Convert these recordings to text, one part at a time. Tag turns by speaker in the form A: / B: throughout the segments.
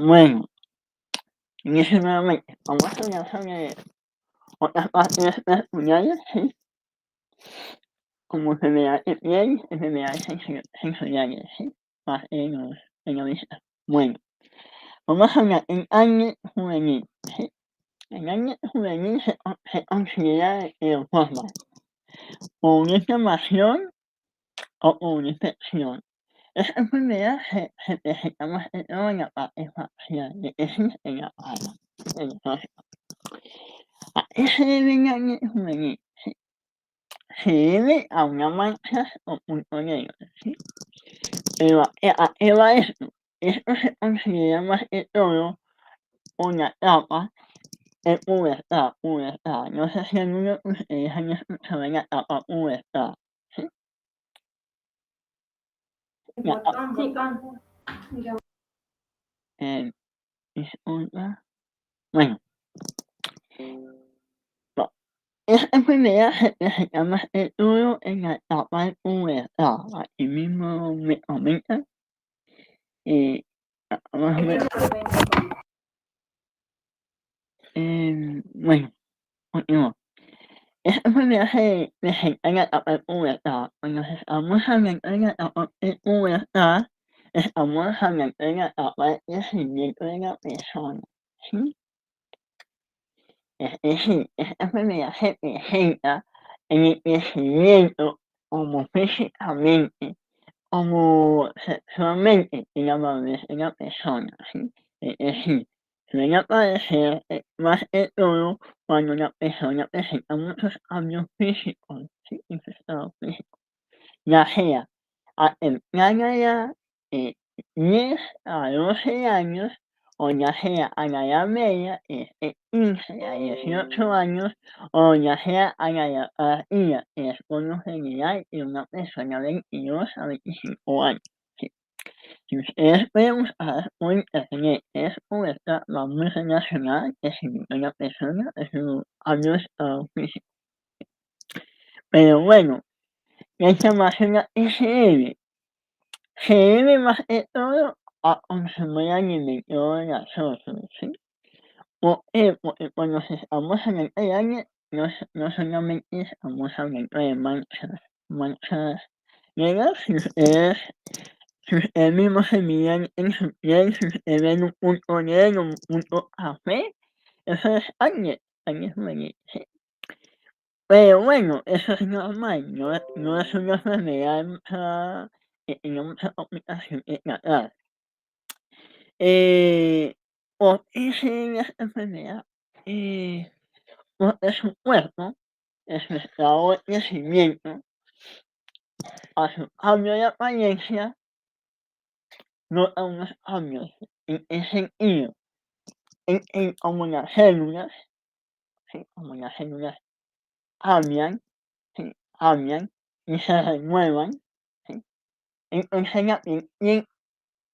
A: Bueno, inicio nuevamente. Vamos a hablar sobre otras partes personales, ¿sí? Como enfermedad de piel, enfermedades sensoriales, ¿sí? Más en la vista. Bueno, vamos a hablar en acné juvenil, ¿sí? El acné juvenil se considera de dos formas, o una inflamación o una infección. Esta enfermedad se presenta más que todo en la parte facial, es decir, en la cara, en el rostro. ¿A qué se debe el acné juvenil? Se debe a una mancha o punto negro, ¿sí? Pero ¿a qué va esto? Esto se considera más que todo una etapa de pubertad. No sé si alguno de ustedes han escuchado la etapa pubertad, ¿sí? La etapa, disculpa. Bueno, no. Esta enfermedad se presenta más que todo en la etapa de pubertad. Aquí mismo me comentan, eh, vamos a ver, bueno, continúo. Esta enfermedad se presenta en la etapa de pubertad. Cuando estamos hablando de la etapa de pubertad, estamos hablando de la etapa de crecimiento de la persona, ¿sí? Es decir, esta enfermedad se presenta en el crecimiento como físicamente, como sexualmente en la madurez de la persona, ¿sí? Es decir, suele aparecer más que todo cuando la persona presenta muchos cambios físicos, ¿sí? En su estado físico, ya sea a temprana edad, eh, 10 a 12 años, o ya sea a la edad media, 15 a 18 años, o ya sea a la edad tardía, que es por lo general de una persona de 22 a 25 años, ¿sí? Si ustedes pueden buscar por internet, es pubertad, va muy relacionada al crecimiento de la persona, de su cambio de estado físico. Pero bueno, la inflamación a qué se debe más que todo a consumo de alimentos grasosos, ¿sí? ¿Por qué? Porque cuando estamos hablando de acné, no solamente estamos hablando de manchas negras, si ustedes mismos se miran en su piel, si ustedes ven un punto negro, un punto café, eso es acné juvenil, ¿sí? Pero bueno, eso es normal, no es una enfermedad que tenga mucha complicación que tratar. ¿Por qué se debe a esta enfermedad? Eh, Porque su cuerpo, en su estado de crecimiento, a su cambio de apariencia, nota unos cambios. ¿En qué sentido? En cómo las células, ¿sí? Como las células cambian, ¿sí? Cambian y se renuevan, ¿sí? Entonces la piel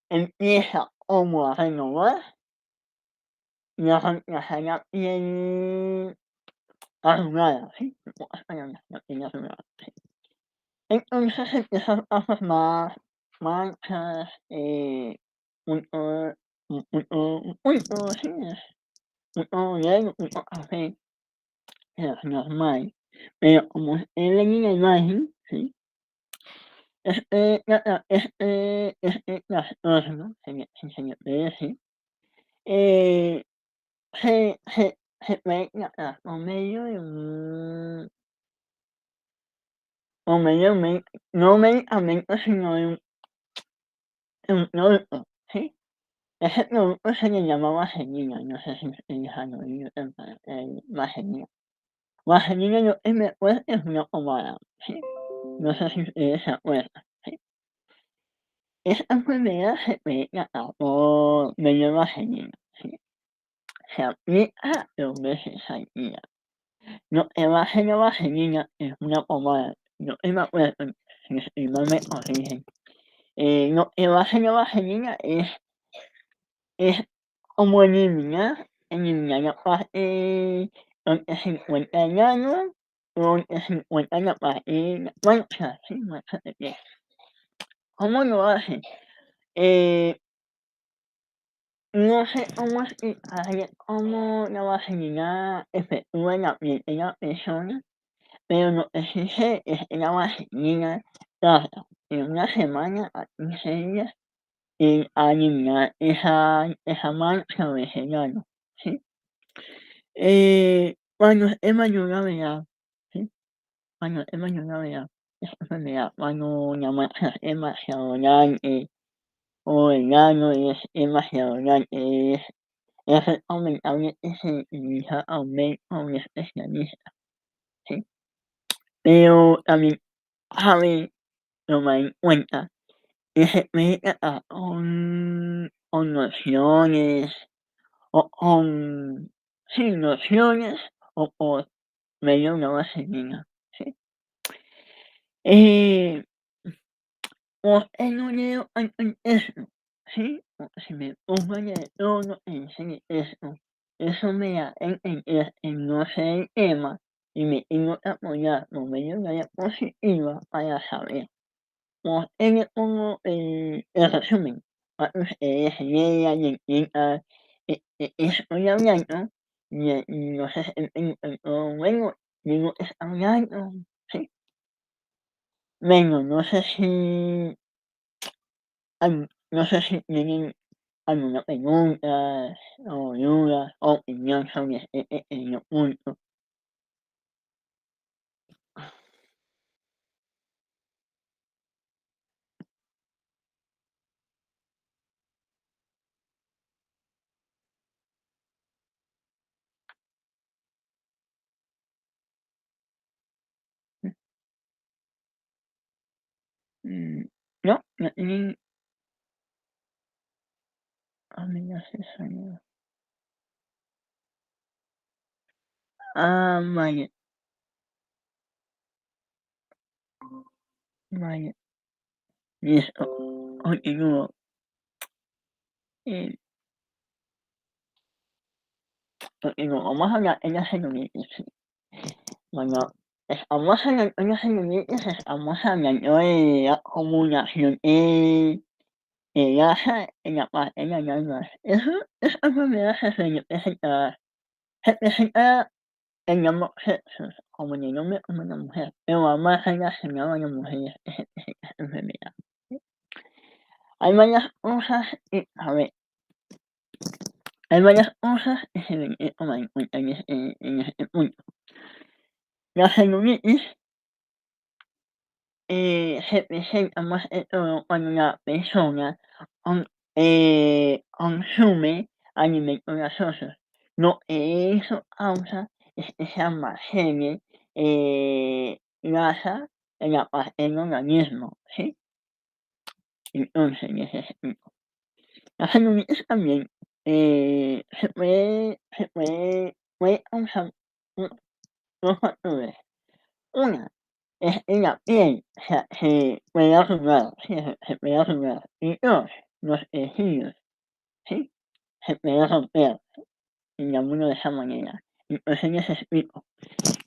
A: empieza como a renovar y a reemplazar la piel arrugada, ¿sí? En pocas palabras, la piel arrugada, ¿sí? Entonces empiezan a formar manchas, puntos, un punto, sí, punto negro, punto café, es normal. Pero como ustedes ven en la imagen, ¿sí? Este trastorno, se le puede decir, eh, se puede tratar por medio de no medicamento, sino de un producto, ¿sí? Ese producto se le llama vaselina, no sé si ustedes han oído hablar de vaselina. Vaselina lo que me acuerdo es una pomada, ¿sí? No sé si ustedes se acuerdan, ¿sí? Esta enfermedad se puede tratar por medio de vaselina, ¿sí? Se aplica 2 veces al día. Lo que va a hacer la vaselina es una pomada, lo que me acuerdo, si estoy mal me corrigen. Lo que va a hacer la vaselina es como eliminar la parte donde se encuentra el grano, donde se encuentra la parte, las manchas, ¿sí? Manchas de piel. ¿Cómo lo hace? Eh, No sé cómo explicarle cómo la vaselina efectúa en la piel de la persona, pero lo que sí sé es que la vaselina tarda en una semana a 15 días en eliminar esa mancha o ese grano, ¿sí? Cuando es mayor la gravedad, ¿sí? Cuando es mayor la gravedad, esa enfermedad, cuando la mancha es demasiado grande o el grano es demasiado grande, es recomendable que se dirija a un médico o un especialista, ¿sí? Pero también cabe tomar en cuenta que se puede tratar con lociones o con sí, lociones o por medio de una vaselina, ¿sí? Eh, ¿Por qué no leo antes eso? ¿Sí? Porque si me pongo a leer todo lo que dice eso me da a entender que no sé el tema y me tengo que apoyar por medio de una diapositiva para saber por qué le pongo el resumen. Para que ustedes lean y entiendan que estoy hablando y no se sienten todo bueno, digo, está hablando, ¿sí? Bueno, no sé si tienen alguna pregunta o duda o opinión sobre este pequeño punto. Mm, no, no tienen amenazas. Vale, vale, listo. Continúo. Eh, Continúo. Vamos a hablar en la celulitis. Bueno, estamos hablando en la celulitis, estamos hablando de la acumulación grasa en la parte de las nalgas. Esa enfermedad se presenta en ambos sexos, como en el hombre como en la mujer, pero va más relacionado a las mujeres esta enfermedad. Hay varias cosas a ver, hay varias cosas que se deben de tomar en cuenta en este punto. La celulitis se presenta más que todo cuando la persona consume alimentos grasosos. Lo que eso causa es que se almacene grasa en la parte del organismo, ¿sí? Entonces, necesito. La celulitis también puede causar mm, dos factores. Una es en la piel, o sea, se puede arrugar, sí, se puede arrugar. Y dos, los tejidos, ¿sí? Se puede romper, digámoslo de esa manera. Entonces les explico.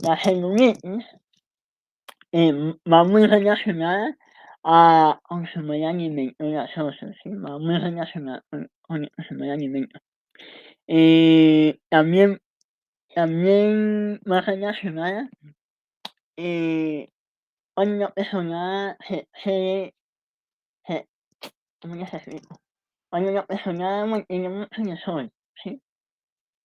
A: La celulitis va muy relacionada a consumir alimentos grasosos, ¿sí? Va muy relacionada con el consumo de alimentos. También va relacionada cuando una persona se ¿cómo les explico? Cuando la persona mantiene mucho en el sol, ¿sí?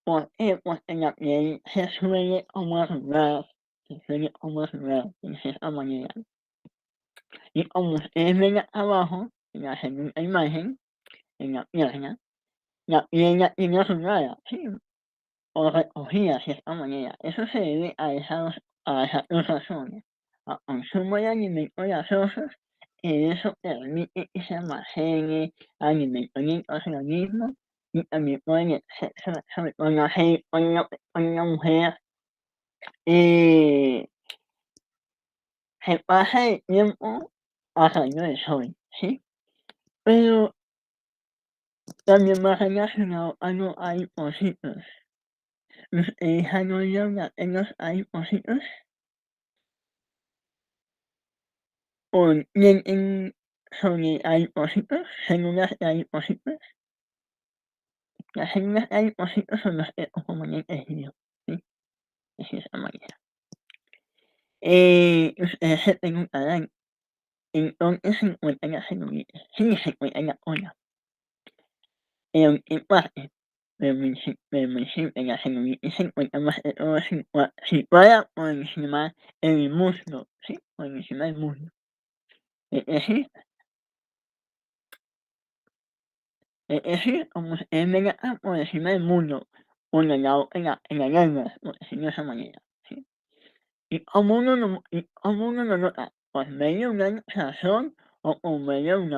A: ¿Por qué? Porque la piel se suele como arrugar, de cierta manera. Y como ustedes ven abajo, en la segunda imagen, en la pierna, la piel la tiene arrugada, ¿sí? O recogida de cierta manera. Eso se debe a esas dos razones. Al consumo de alimentos grasosos, que eso permite que se almacene alimento en el organismo y también por el exceso, sobre todo cuando la mujer eh, se pasa el tiempo a rayos del sol, ¿sí? Pero también va relacionado a los adipocitos. ¿Ustedes han oído hablar de los adipocitos? ¿O entienden sobre adipocitos? ¿Células de adipocitos? Las células A linfocitos son los componentes vivos, ¿sí? De esa manera. Ustedes se preguntarán, entonces se encuentran las celulitas. Sí, se encuentran las olas. En parte, pero muy simple, la celulitis se encuentra más que todo situada por encima del muslo, ¿sí? Por encima del muslo. Es decir, como ustedes ven acá, por encima del muslo, por el lado en la lengua, por decirlo de esa manera, ¿sí? ¿Y cómo uno lo nota? Por medio de una hinchazón o por medio de un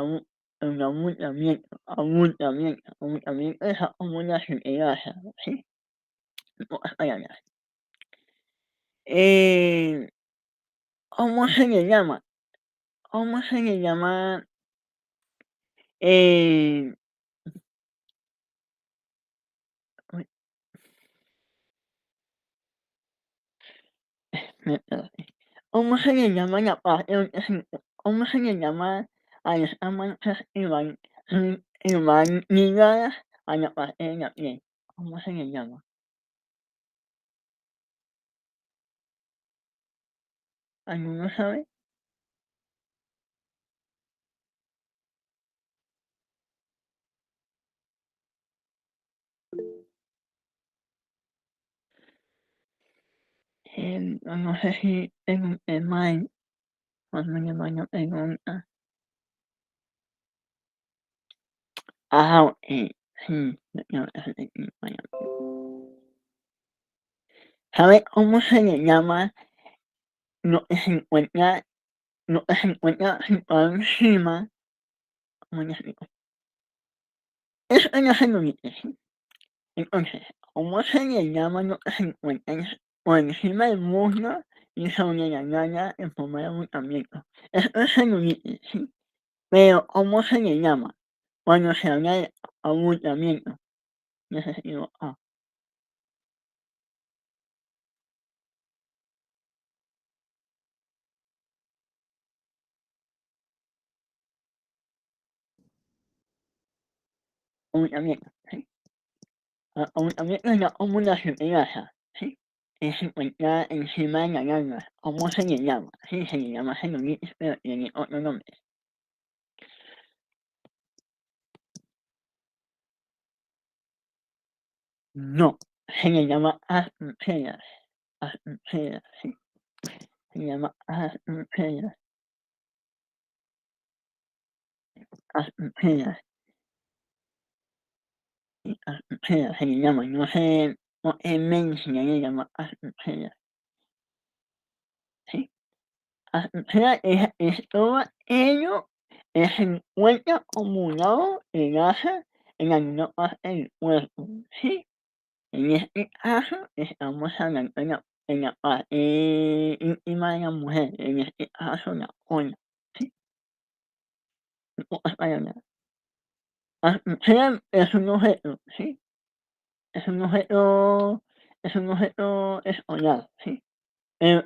A: abultamiento de esa acumulación de grasa, ¿sí? En pocas palabras. Eh, ¿Cómo se le llama? ¿Cómo se le llama? Eh, uy, me perdí. ¿Cómo se le llama la parte donde cómo se le llama a las manchas que van ligadas a la parte de la piel? ¿Cómo se le llama? ¿Alguno sabe? No sé si pregunté mal cuando le van a pregunta. Ok. Sí, no, bueno. ¿Sabe cómo se le llama lo que se encuentra situado encima? ¿Cómo le explico? Eso es la celulitis, ¿sí? Entonces, ¿cómo se le llama lo que se encuentra por encima del muslo y sobre la lana en forma de abultamiento? Eso es celulitis, ¿sí? Pero, ¿cómo se le llama cuando se habla de abultamiento? Necesito abultamiento, ¿sí? Abultamiento es la acumulación de grasa, ¿sí? Que se encuentra encima de la lana. ¿Cómo se le llama? Sí, se le llama celulitis, pero tiene otro nombre. No, se le llama asperas, sí, se llama asperas, sí, asperas se le llama, no sé, no es men, se le llama asperas, sí. Aspera es todo ello que se encuentra acumulado de grasa en alguna parte del cuerpo, ¿sí? En este caso estamos hablando en la parte íntima de la mujer, en este caso la cola, ¿sí? En pocas palabras. Aspera es un objeto, ¿sí? Es un objeto escolar, ¿sí?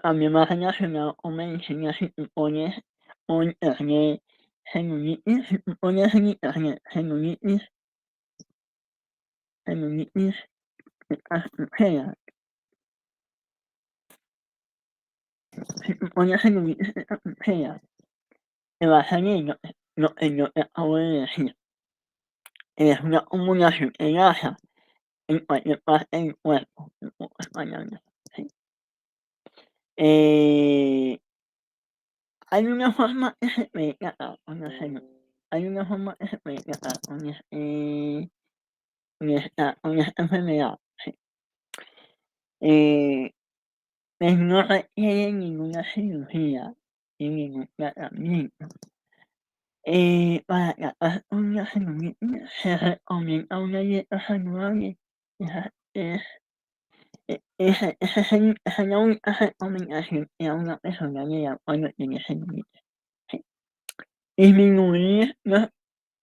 A: A mí me ha relacionado con medicina si tú pones por internet celulitis, si tú pones en internet celulitis escarpera, si tú pones celulitis escarpera, te va a salir lo que yo te acabo de decir. Es una acumulación de grasa en cualquier parte del cuerpo, en pocas palabras, ¿sí? Eh, hay una forma que se puede tratar con la hay una forma que se puede tratar con esta enfermedad, sí. Eh, pues no requiere ninguna cirugía ni ningún tratamiento. Para tratar una celulitis se recomienda una dieta saludable. Esa es, esa es la única recomendación que a una persona le da cuando tiene celulitis. Sí. Disminuir,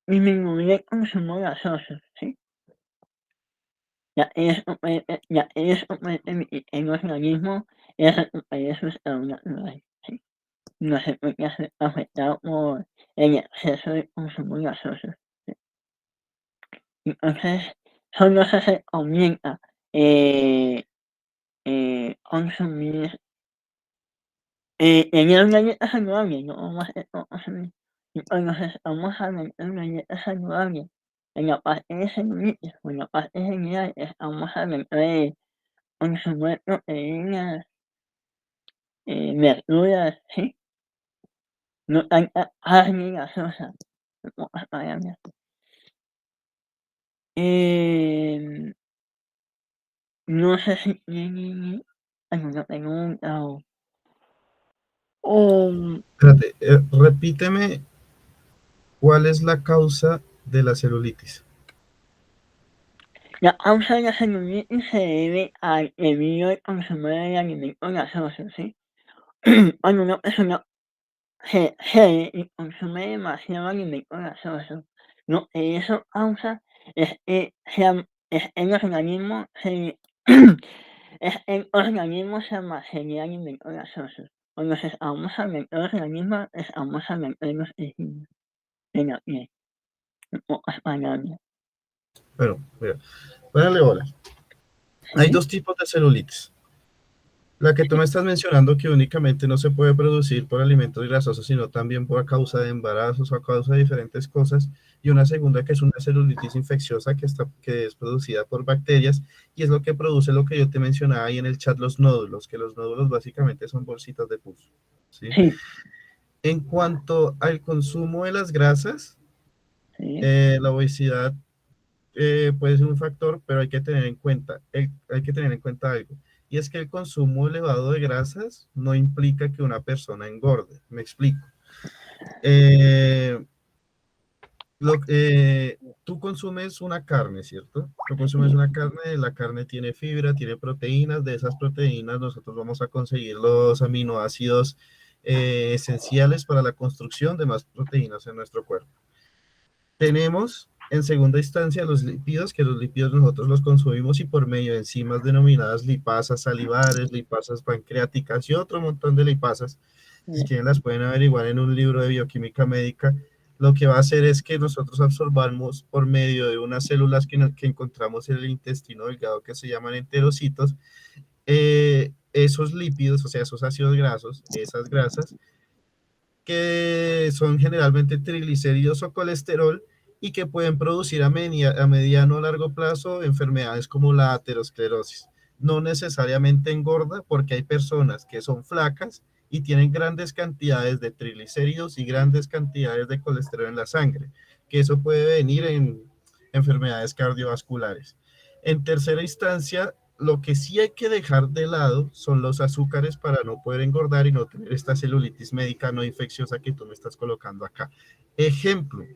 A: disminuir el consumo gaseoso, ¿sí? Ya que eso puede permitir que el organismo recupere su estado natural, ¿sí? No se puede hacer afectado por el exceso de consumo gaseoso, ¿sí? Entonces, solo se recomienda, consumir, tener galletas saludables, no más de todo así. Y cuando estamos hablando de galletas saludables, en la parte de celulitis o en la parte general, estamos hablando de consumir proteínas, verduras, ¿sí? No tanta carne gaseosa, en pocas palabras. Em, no sé si tienen alguna pregunta o
B: Espérate, repíteme cuál es la causa de la celulitis.
A: la causa de la celulitis se debe al debido al consumo de alimentos gaseosos, ¿sí? Cuando una persona se excede y consume demasiado alimento gaseoso, lo que eso causa es que el organismo se el organismo se almacene alimentos gaseosos. Cuando estamos hablando de los organismos, estamos hablando de los tejidos, de la piel, en pocas palabras,
B: Bueno, mira, póngale bola. Hay
A: ¿sí?
B: dos tipos de celulitis. La que tú me estás mencionando que únicamente no se puede producir por alimentos grasosos, sino también por causa de embarazos o a causa de diferentes cosas. Y una segunda que es una celulitis infecciosa que es producida por bacterias y es lo que produce lo que yo te mencionaba ahí en el chat, los nódulos, que los nódulos básicamente son bolsitas de pus. ¿Sí?
A: Sí,
B: En cuanto al consumo de las grasas,
A: sí,
B: la obesidad puede ser un factor, pero hay que tener en cuenta algo. Y es que el consumo elevado de grasas no implica que una persona engorde. Me explico. Eh, tú consumes una carne, ¿cierto? Tú consumes
A: sí,
B: una carne, la carne tiene fibra, tiene proteínas. De esas proteínas nosotros vamos a conseguir los aminoácidos esenciales para la construcción de más proteínas en nuestro cuerpo. Tenemos en segunda instancia los lípidos, que los lípidos nosotros los consumimos y por medio de enzimas denominadas lipasas salivares, lipasas pancreáticas y otro montón de lipasas. Si
A: sí,
B: quieren las pueden averiguar en un libro de bioquímica médica. Lo que va a hacer es que nosotros absorbamos por medio de unas células que encontramos en el intestino delgado que se llaman enterocitos, esos lípidos, o sea, esos ácidos grasos, esas grasas, que son generalmente triglicéridos o colesterol y que pueden producir a mediano o largo plazo enfermedades como la aterosclerosis. No necesariamente engorda porque hay personas que son flacas y tienen grandes cantidades de triglicéridos y grandes cantidades de colesterol en la sangre, que eso puede venir en enfermedades cardiovasculares. En tercera instancia, lo que sí hay que dejar de lado son los azúcares para no poder engordar y no tener esta celulitis médica no infecciosa que tú me estás colocando acá. Ejemplo,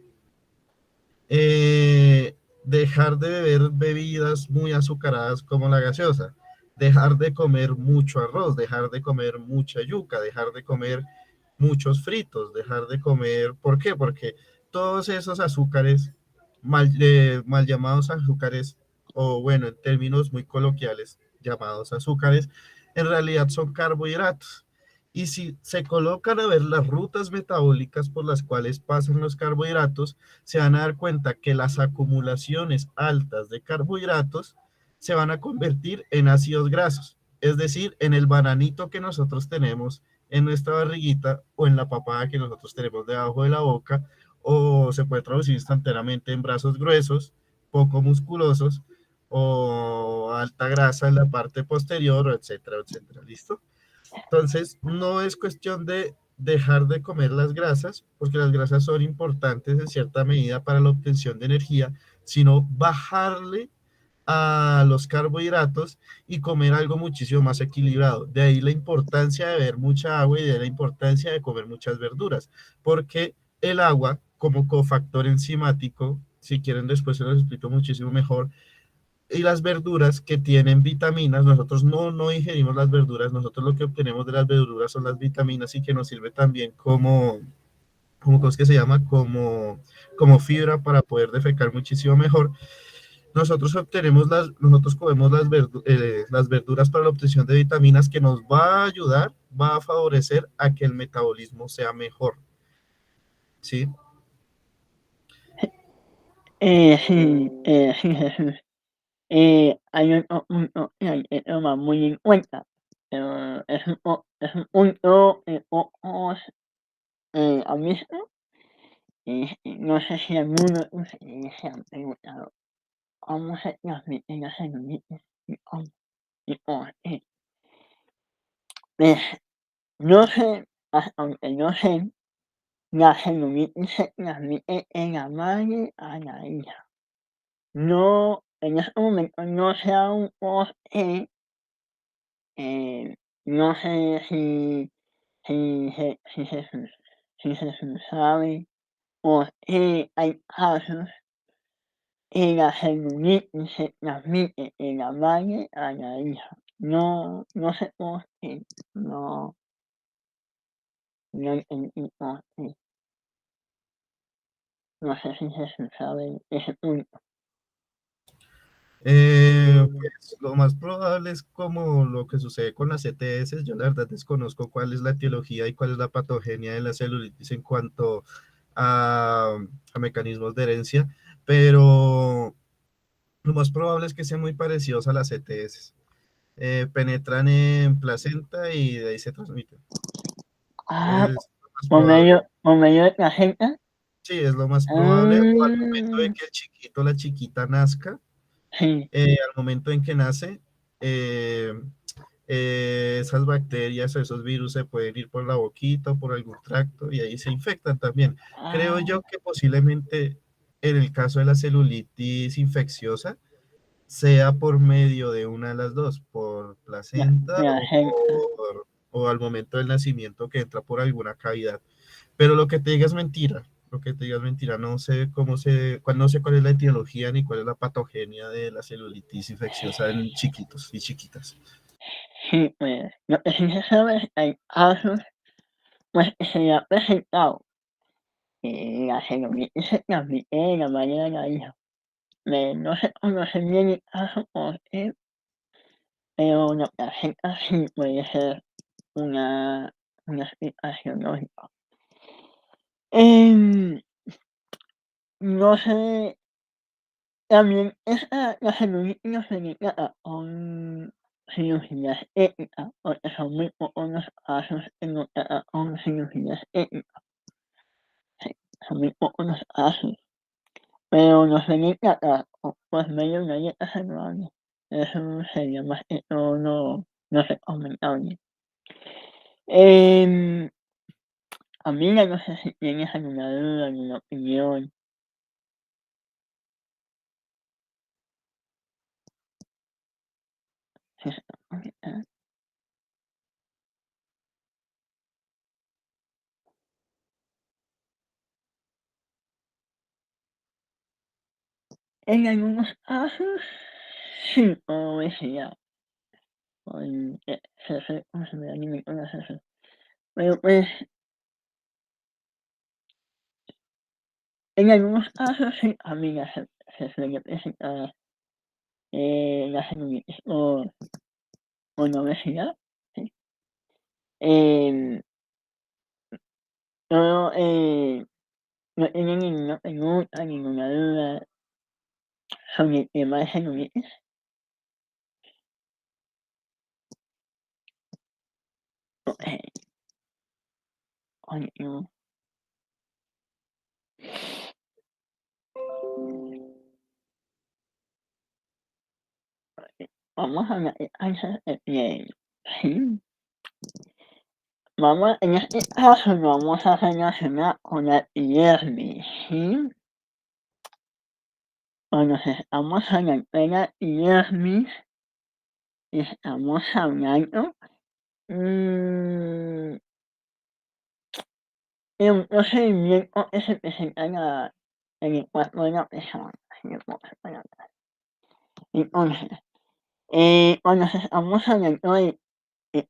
B: dejar de beber bebidas muy azucaradas como la gaseosa, dejar de comer mucho arroz, dejar de comer mucha yuca, dejar de comer muchos fritos, dejar de comer, ¿por qué? Porque todos esos azúcares, mal llamados azúcares, o bueno, en términos muy coloquiales, llamados azúcares, en realidad son carbohidratos. Y si se colocan a ver las rutas metabólicas por las cuales pasan los carbohidratos, se van a dar cuenta que las acumulaciones altas de carbohidratos se van a convertir en ácidos grasos, es decir, en el bananito que nosotros tenemos en nuestra barriguita o en la papada que nosotros tenemos debajo de la boca, o se puede traducir instantáneamente en brazos gruesos, poco musculosos, o alta grasa en la parte posterior, etcétera, etcétera. ¿Listo? Entonces, no es cuestión de dejar de comer las grasas, porque las grasas son importantes en cierta medida para la obtención de energía, sino bajarle a los carbohidratos y comer algo muchísimo más equilibrado. De ahí la importancia de beber mucha agua y de ahí la importancia de comer muchas verduras, porque el agua como cofactor enzimático, si quieren después se los explico muchísimo mejor, y las verduras que tienen vitaminas, nosotros no ingerimos las verduras, nosotros lo que obtenemos de las verduras son las vitaminas y que nos sirve también ¿cómo es que se llama? Como fibra para poder defecar muchísimo mejor. Nosotros comemos las verduras para la obtención de vitaminas que nos va a ayudar, va a favorecer a que el metabolismo sea mejor, ¿sí?
A: sí, sí, Jesús. Hay otro punto que hay que tomar muy en cuenta, pero es un punto que pocos, han visto, no sé si alguno de ustedes se han preguntado cómo se transmite la celulitis y por qué. Pues, no sé, hasta donde yo sé, la celulitis se transmite de la madre a la hija. No, en este momento no sé aún por qué, no sé si se sabe por qué hay casos que la celulitis se transmite de la madre a la hija. No sé por qué, no entendí por qué. No sé si se sabe ese punto.
B: Pues lo más probable es como lo que sucede con las ETS. Yo la verdad desconozco cuál es la etiología y cuál es la patogenia de la celulitis en cuanto a, a mecanismos de herencia, pero lo más probable es que sean muy parecidos a las ETS. Penetran en placenta y de ahí se transmiten.
A: Ah,
B: Es lo más
A: por
B: probable.
A: medio de placenta.
B: Sí, es lo más probable. O al momento de
A: Ah,
B: que el chiquito o la chiquita nazca,
A: sí.
B: al momento en que nace, eh, esas bacterias o esos virus se pueden ir por la boquita o por algún tracto y ahí se infectan también. Creo
A: Ah,
B: yo que posiblemente en el caso de la celulitis infecciosa sea por medio de una de las dos, por placenta
A: placenta.
B: o al momento del nacimiento que entra por alguna cavidad. Pero lo que te diga es mentira. Lo que te diga es mentira. No sé cuál es la etiología ni cuál es la patogenia de la celulitis infecciosa en chiquitos y chiquitas.
A: Sí, pues, lo que sí se sabe es que hay casos, pues, que se le ha presentado que la celulitis se transmite de la madre a la hija. No se conoce bien el caso por qué, pero la placenta sí puede ser una, una explicación lógica. Em, no sé, también la celulitis no se le trata con cirugía estética, porque son muy pocos los casos en los que tratan con cirugía estética, sí, son muy pocos los casos, pero no se le trata por medio de una dieta saludable. Eso sería más que todo lo recomendable. Em, Amiga, no sé si tienes alguna duda, alguna opinión. Si está conectada. En algunos casos, sí, como decía, con se considera alimento gaseoso. Pero pues, en algunos casos sí, amiga, se suele presentar la celulitis o la obesidad, sí. Em, todo, no tienen ninguna pregunta, ninguna duda sobre el tema de celulitis. Okey, oye, no, vamos a hablar de cáncer de piel, ¿sí? Vamos en este caso lo vamos a relacionar con la epidermis, ¿sí? Cuando estamos hablando de la epidermis, estamos hablando, mm, de un procedimiento que se presenta en el cuerpo de la persona, así lo puedo separar. Entonces, cuando estamos hablando de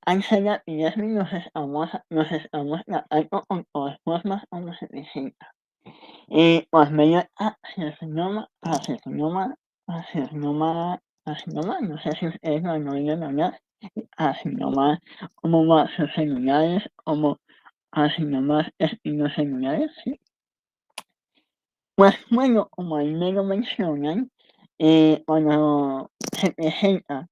A: cáncer de epidermis, nos estamos tratando con todas formas como se presenta. Pues medio carcinoma, no sé si ustedes lo han oído hablar, carcinoma como vasocelulares, como carcinomas espinocelulares, ¿sí? Pues bueno, como ahí me lo mencionan, cuando representa.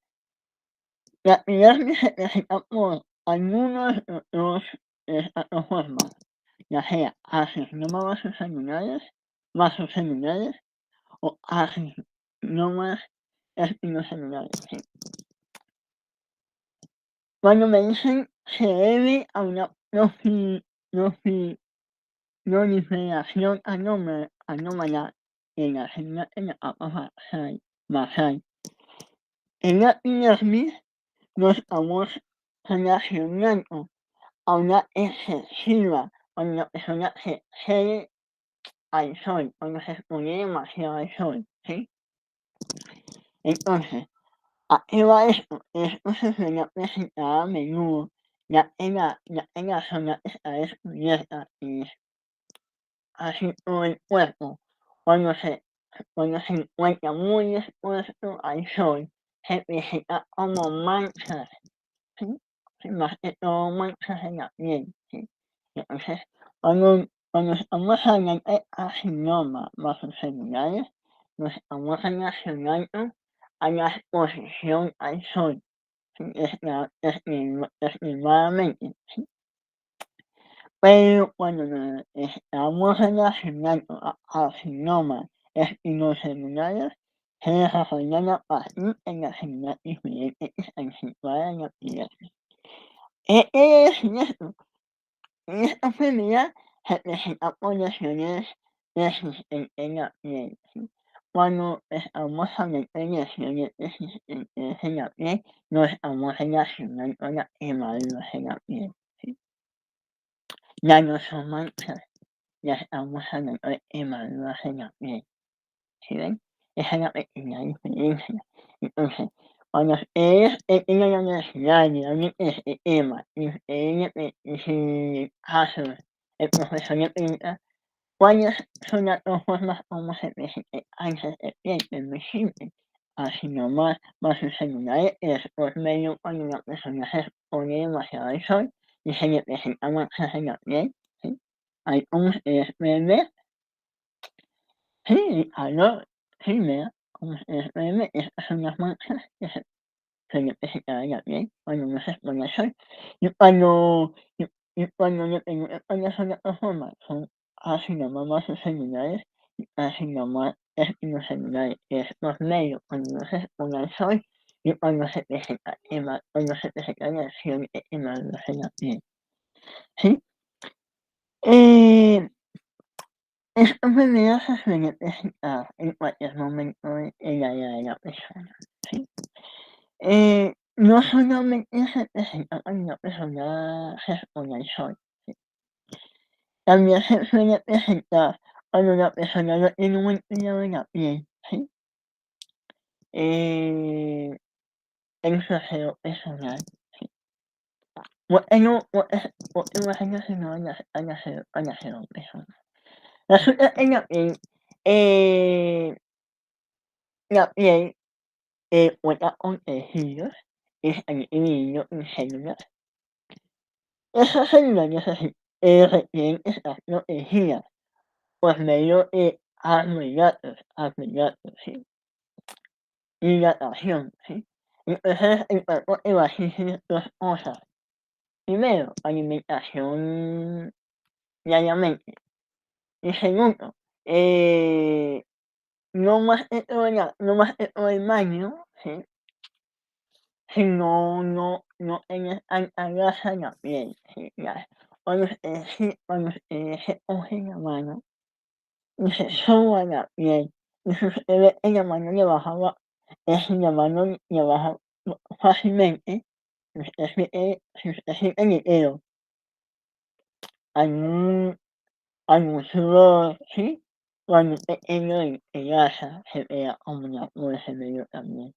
A: La pirámide se representa por algunos de los plataformas, ya sea carcinomas vasocelulares, vasocelulares o carcinomas espinocelulares, ¿sí? Cuando me dicen se debe a una proliferación anómala de las células en la capa basal, en la pirámide nos estamos relacionando a una excesiva cuando la persona se excede al sol, cuando se expone demasiado al sol, ¿sí? Entonces, ¿a qué va esto? Esto se suele presentar a menudo, ya que la zona está descubierta y es así todo el cuerpo. Cuando se, cuando se encuentra muy expuesto al sol, se presenta como manchas, ¿sí? Sí, más que todo manchas en la piel, ¿sí? Entonces, cuando estamos hablando de carcinomas vasocelulares, nos estamos relacionando a la exposición al sol, ¿sí? Extremadamente, ¿sí? Pero cuando nos estamos relacionando a carcinomas espinocelulares, se desarrollan a partir de las células diferentes que están situadas en la piel. ¿Qué quiere decir esto? Esta enfermedad se presenta por lesiones persistentes en la piel, ¿sí? Cuando estamos hablando de lesiones persistentes en la piel, nos estamos relacionando a las quemaduras en la piel, ¿sí? Ya no son manchas, ya estamos hablando de quemaduras en la piel, ¿sí ven? Esa es la pequeña diferencia. Entonces, cuando ustedes en la universidad y alguien se quema y ustedes si caso el profesor le pregunta cuáles son las dos formas como se presenta el cáncer de piel, es muy simple. Carcinomas vasocelulares es por medio cuando la persona se expone demasiado al sol y se le presentan manchas en la piel, ¿sí? Ahí como ustedes pueden ver, sí, aló, sí, vea, como ustedes pueden ver, estas son las manchas que se le presentaban en la piel cuando uno se expone al sol. Y cuando le preguntan cuáles son las dos formas, son carcinomas vasocelulares y carcinomas espinocelulares, que es por medio cuando uno se expone al sol y cuando se presenta lesión de quemaduras en la piel, ¿sí? Eh, esta enfermedad se suele presentar en cualquier momento en la vida de la persona, ¿sí? No solamente se presenta cuando una persona se expone al sol, ¿sí? También se suele presentar cuando la persona no tiene un buen cuidado de la piel, ¿sí? Eh, en su aseo personal, ¿sí? Porque va relacionado al aseo personal. Resulta que la piel cuenta con tejidos y están divididos en células. Esas células requieren estar protegidas por medio de carbohidratos, ¿sí? Hidratación, ¿sí? Entonces el cuerpo te va a exigir dos cosas. Primero, alimentación diariamente. Y segundo, no más que todo el baño, ¿sí? Si no tienes tanta grasa en la piel, ¿sí? Cuando ustedes se cogen la mano y se soban la piel, y si usted ve que la mano le baja si la mano le baja fácilmente, si usted siente el dedo, algún algún sudor, ¿sí? Cuando un pequeño de grasa se vea como la por ese medio también.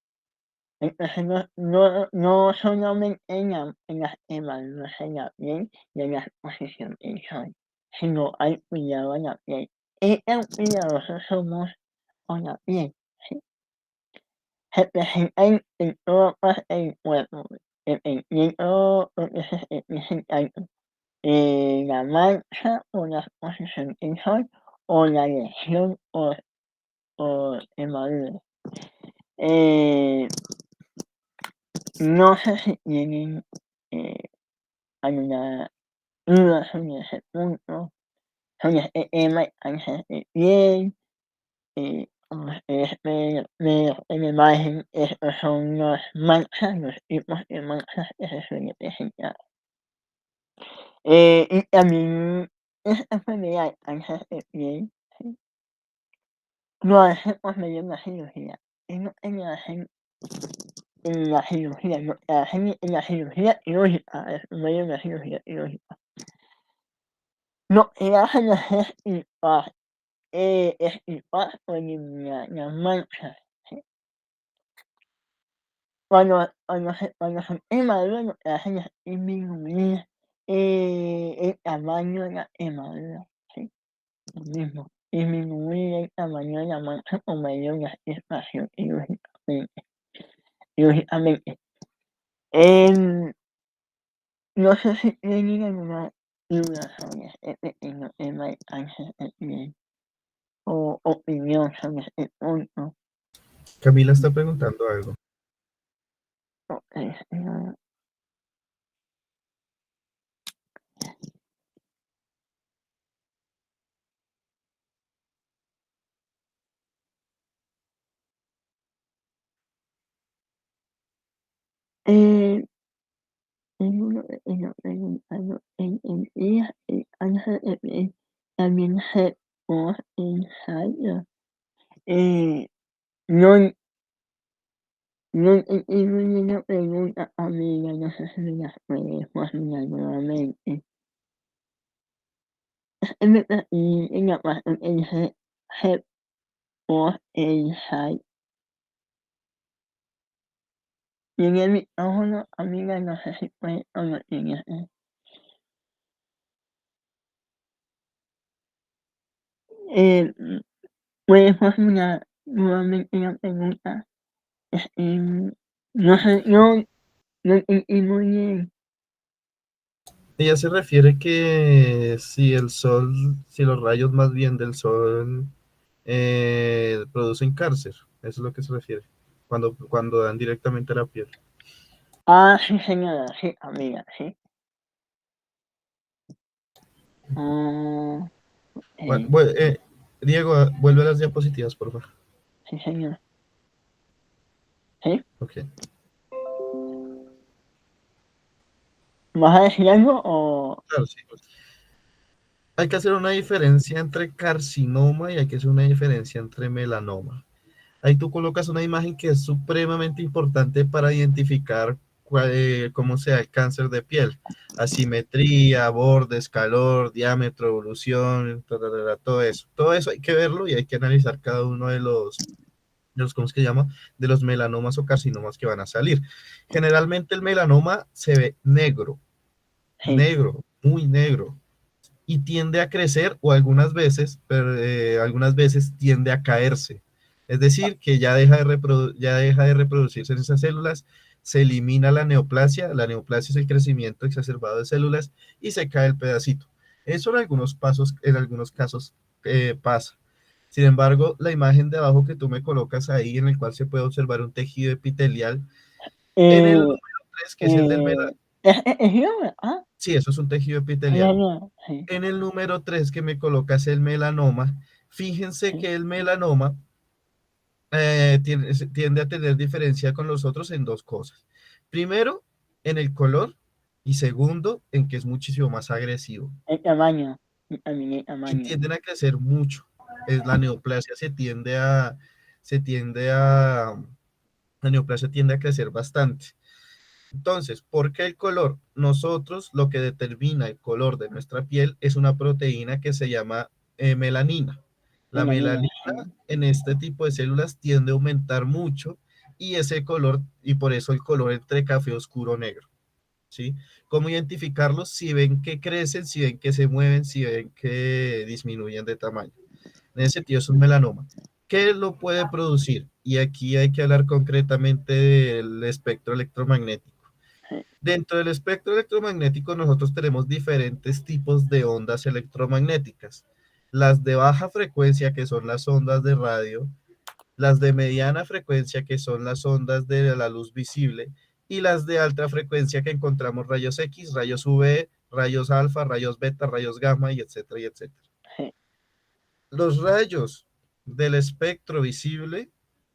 A: Entonces no solamente en las quemaduras en la piel y en la exposición del sol, sino al cuidado de la piel. ¿Qué tan cuidadosos somos con la piel? ¿Sí? Se presenta en toda parte del cuerpo, dependiendo lo que se esté presentando. La mancha o la exposición del sol o la lesión o quemadura. no sé si tienen, alguna duda sobre ese punto, sobre este tema de cáncer de piel, como ustedes ven en la imagen, estos son las manchas, los tipos de manchas que se suelen presentar. Y también esta enfermedad de cáncer de piel, ¿sí? Lo hacen por medio de una cirugía, es lo que le hacen en la cirugía, lo que hacen en la cirugía quirúrgica, es por medio de una cirugía quirúrgica. Lo que hacen es extirpar o eliminar las manchas, ¿sí? Cuando son quemaduras, lo que hacen es disminuir, el tamaño de la quemadura, ¿sí? Lo mismo, disminuir el tamaño de la mancha por medio de la extirpación quirúrgicamente. Em, no sé si tienen alguna duda sobre este pequeño tema de cáncer de piel o opinión sobre este punto.
B: Camila está preguntando algo.
A: Okey, eh, tengo una pequeña pregunta, ¿no? En día el cáncer de piel también se puede ensayo. No no entendí muy bien la pregunta, amiga, no sé si me la puedes formular nuevamente. Es verdad, y en la parte que dice por ensayo. Y en el micrófono, amiga, no sé si puede o no tiene, puedes formular nuevamente la pregunta. No sé, no entendí muy bien.
B: Ella se refiere que si el sol, si los rayos más bien del sol producen cáncer, eso es lo que se refiere, cuando dan directamente a la piel.
A: Ah, sí, señora, sí, amiga, sí. Ah,
B: Bueno, Diego, vuelve a las diapositivas, por favor.
A: sí, señora. ¿Sí?
B: Ok.
A: ¿Vas a decir algo o...?
B: Claro, sí. Hay que hacer una diferencia entre carcinoma y hay que hacer una diferencia entre melanoma. Ahí tú colocas una imagen que es supremamente importante para identificar cómo sea el cáncer de piel. Asimetría, bordes, calor, diámetro, evolución, todo eso. Todo eso hay que verlo y hay que analizar cada uno de los, ¿cómo es que se llama? De los melanomas o carcinomas que van a salir. Generalmente el melanoma se ve negro,
A: Sí.
B: negro, muy negro y tiende a crecer o algunas veces tiende a caerse. Es decir, que ya deja de reproducirse en esas células, se elimina la neoplasia es el crecimiento exacerbado de células y se cae el pedacito. Eso en algunos casos pasa. Sin embargo, la imagen de abajo que tú me colocas ahí, en el cual se puede observar un tejido epitelial, en el
A: Eh,
B: número 3 que es el del melanoma,
A: es yo, ¿verdad?
B: sí, eso es un tejido
A: Sí,
B: epitelial.
A: señora, sí,
B: En el número 3 que me colocas el melanoma, fíjense
A: sí.
B: que el melanoma tiende a tener diferencia con los otros en dos cosas. Primero, en el color y segundo, en que es muchísimo más agresivo
A: El tamaño, y también el
B: y
A: tamaño.
B: tienden a crecer mucho. La neoplasia se tiende a, la neoplasia tiende a crecer bastante. Entonces, ¿por qué el color? Nosotros lo que determina el color de nuestra piel es una proteína que se llama melanina. La
A: Melanina,
B: melanina
A: sí.
B: en este tipo de células tiende a aumentar mucho y ese color, y por eso el color entre café oscuro negro, ¿sí? ¿Cómo identificarlos? Si ven que crecen, si ven que se mueven, si ven que disminuyen de tamaño. En ese sentido es un melanoma. ¿Qué lo puede producir? Y aquí hay que hablar concretamente del espectro electromagnético.
A: Sí.
B: Dentro del espectro electromagnético nosotros tenemos diferentes tipos de ondas electromagnéticas. Las de baja frecuencia, que son las ondas de radio, las de mediana frecuencia, que son las ondas de la luz visible, y las de alta frecuencia que encontramos rayos X, rayos UV, rayos alfa, rayos beta, rayos gamma, y etcétera, y etcétera.
A: sí,
B: Los rayos del espectro visible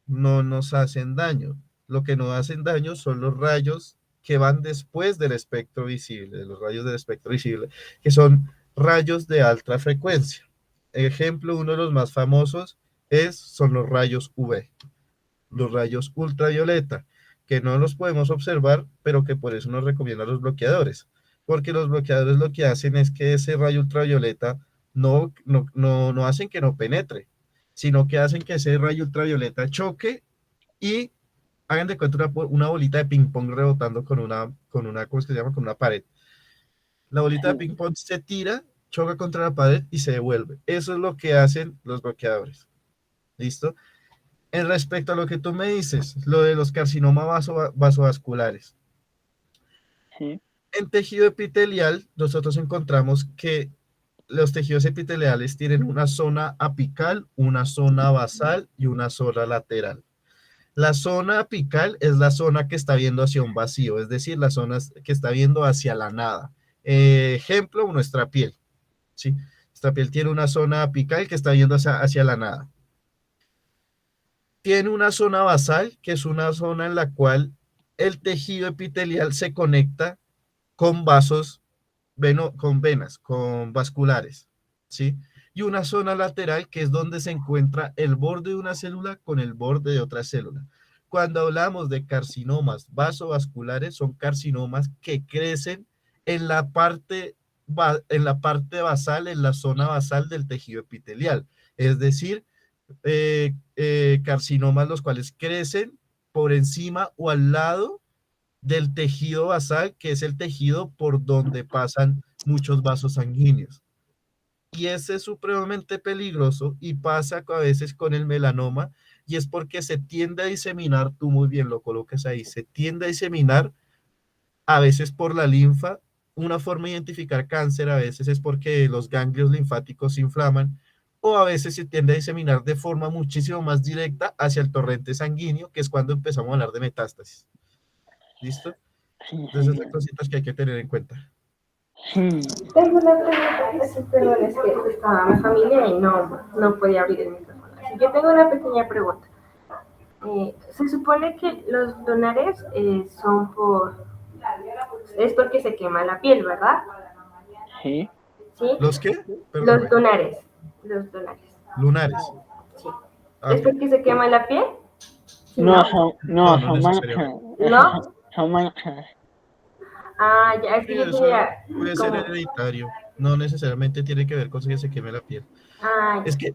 B: no nos hacen daño. Lo que nos hacen daño son los rayos que van después del espectro visible, los rayos del espectro visible, que son rayos de alta frecuencia. Ejemplo, uno de los más famosos son los rayos UV, los rayos ultravioleta, que no los podemos observar, pero que por eso nos recomiendan los bloqueadores, porque los bloqueadores lo que hacen es que ese rayo ultravioleta no hacen que no penetre, sino que hacen que ese rayo ultravioleta choque y hagan de cuenta una bolita de ping pong rebotando ¿cómo es que se llama? Con una pared. La bolita de
A: sí,
B: ping pong se tira, choca contra la pared y se devuelve. Eso es lo que hacen los bloqueadores. ¿Listo? En respecto a lo que tú me dices, lo de los carcinomas vasovasculares.
A: sí,
B: En tejido epitelial, nosotros encontramos que los tejidos epiteliales tienen una zona apical, una zona basal y una zona lateral. La zona apical es la zona que está viendo hacia un vacío, es decir, la zona que está viendo hacia la nada. Ejemplo, nuestra piel. ¿Sí? Nuestra piel tiene una zona apical que está viendo hacia la nada. Tiene una zona basal, que es una zona en la cual el tejido epitelial se conecta con vasos, con venas, con vasculares, ¿sí? Y una zona lateral, que es donde se encuentra el borde de una célula con el borde de otra célula. Cuando hablamos de carcinomas vasovasculares, son carcinomas que crecen en la parte basal, en la zona basal del tejido epitelial. Es decir, carcinomas los cuales crecen por encima o al lado del tejido basal, que es el tejido por donde pasan muchos vasos sanguíneos. Y ese es supremamente peligroso y pasa a veces con el melanoma, y es porque se tiende a diseminar, tú muy bien lo colocas ahí, se tiende a diseminar a veces por la linfa. Una forma de identificar cáncer a veces es porque los ganglios linfáticos se inflaman, o a veces se tiende a diseminar de forma muchísimo más directa hacia el torrente sanguíneo, que es cuando empezamos a hablar de metástasis. ¿Listo?
A: sí,
B: Entonces,
A: sí,
B: esas cositas que hay que tener en cuenta.
A: sí,
C: Tengo una pregunta, perdón, es que estaba mi familia y no podía abrir el micrófono. Así que tengo una pequeña pregunta. Se supone que los donares es porque se quema la piel, ¿verdad?
A: sí.
C: ¿Sí?
B: ¿Los qué?
C: Los
B: Perdóname.
C: donares, los donares,
B: Lunares.
C: sí.
B: Ah,
C: ¿Es
B: ok.
C: porque se quema la piel? Sí,
A: No,
C: ¿no?
A: son,
B: No,
A: no,
B: no
A: son manchas.
B: necesariamente.
C: ¿No?
A: Son manchas.
C: Ah, ya, es
B: Sí,
C: que yo
B: eso
C: quería
B: puede ser
C: como...
B: hereditario. No necesariamente tiene que ver con que se queme la piel.
C: Ah,
B: Es que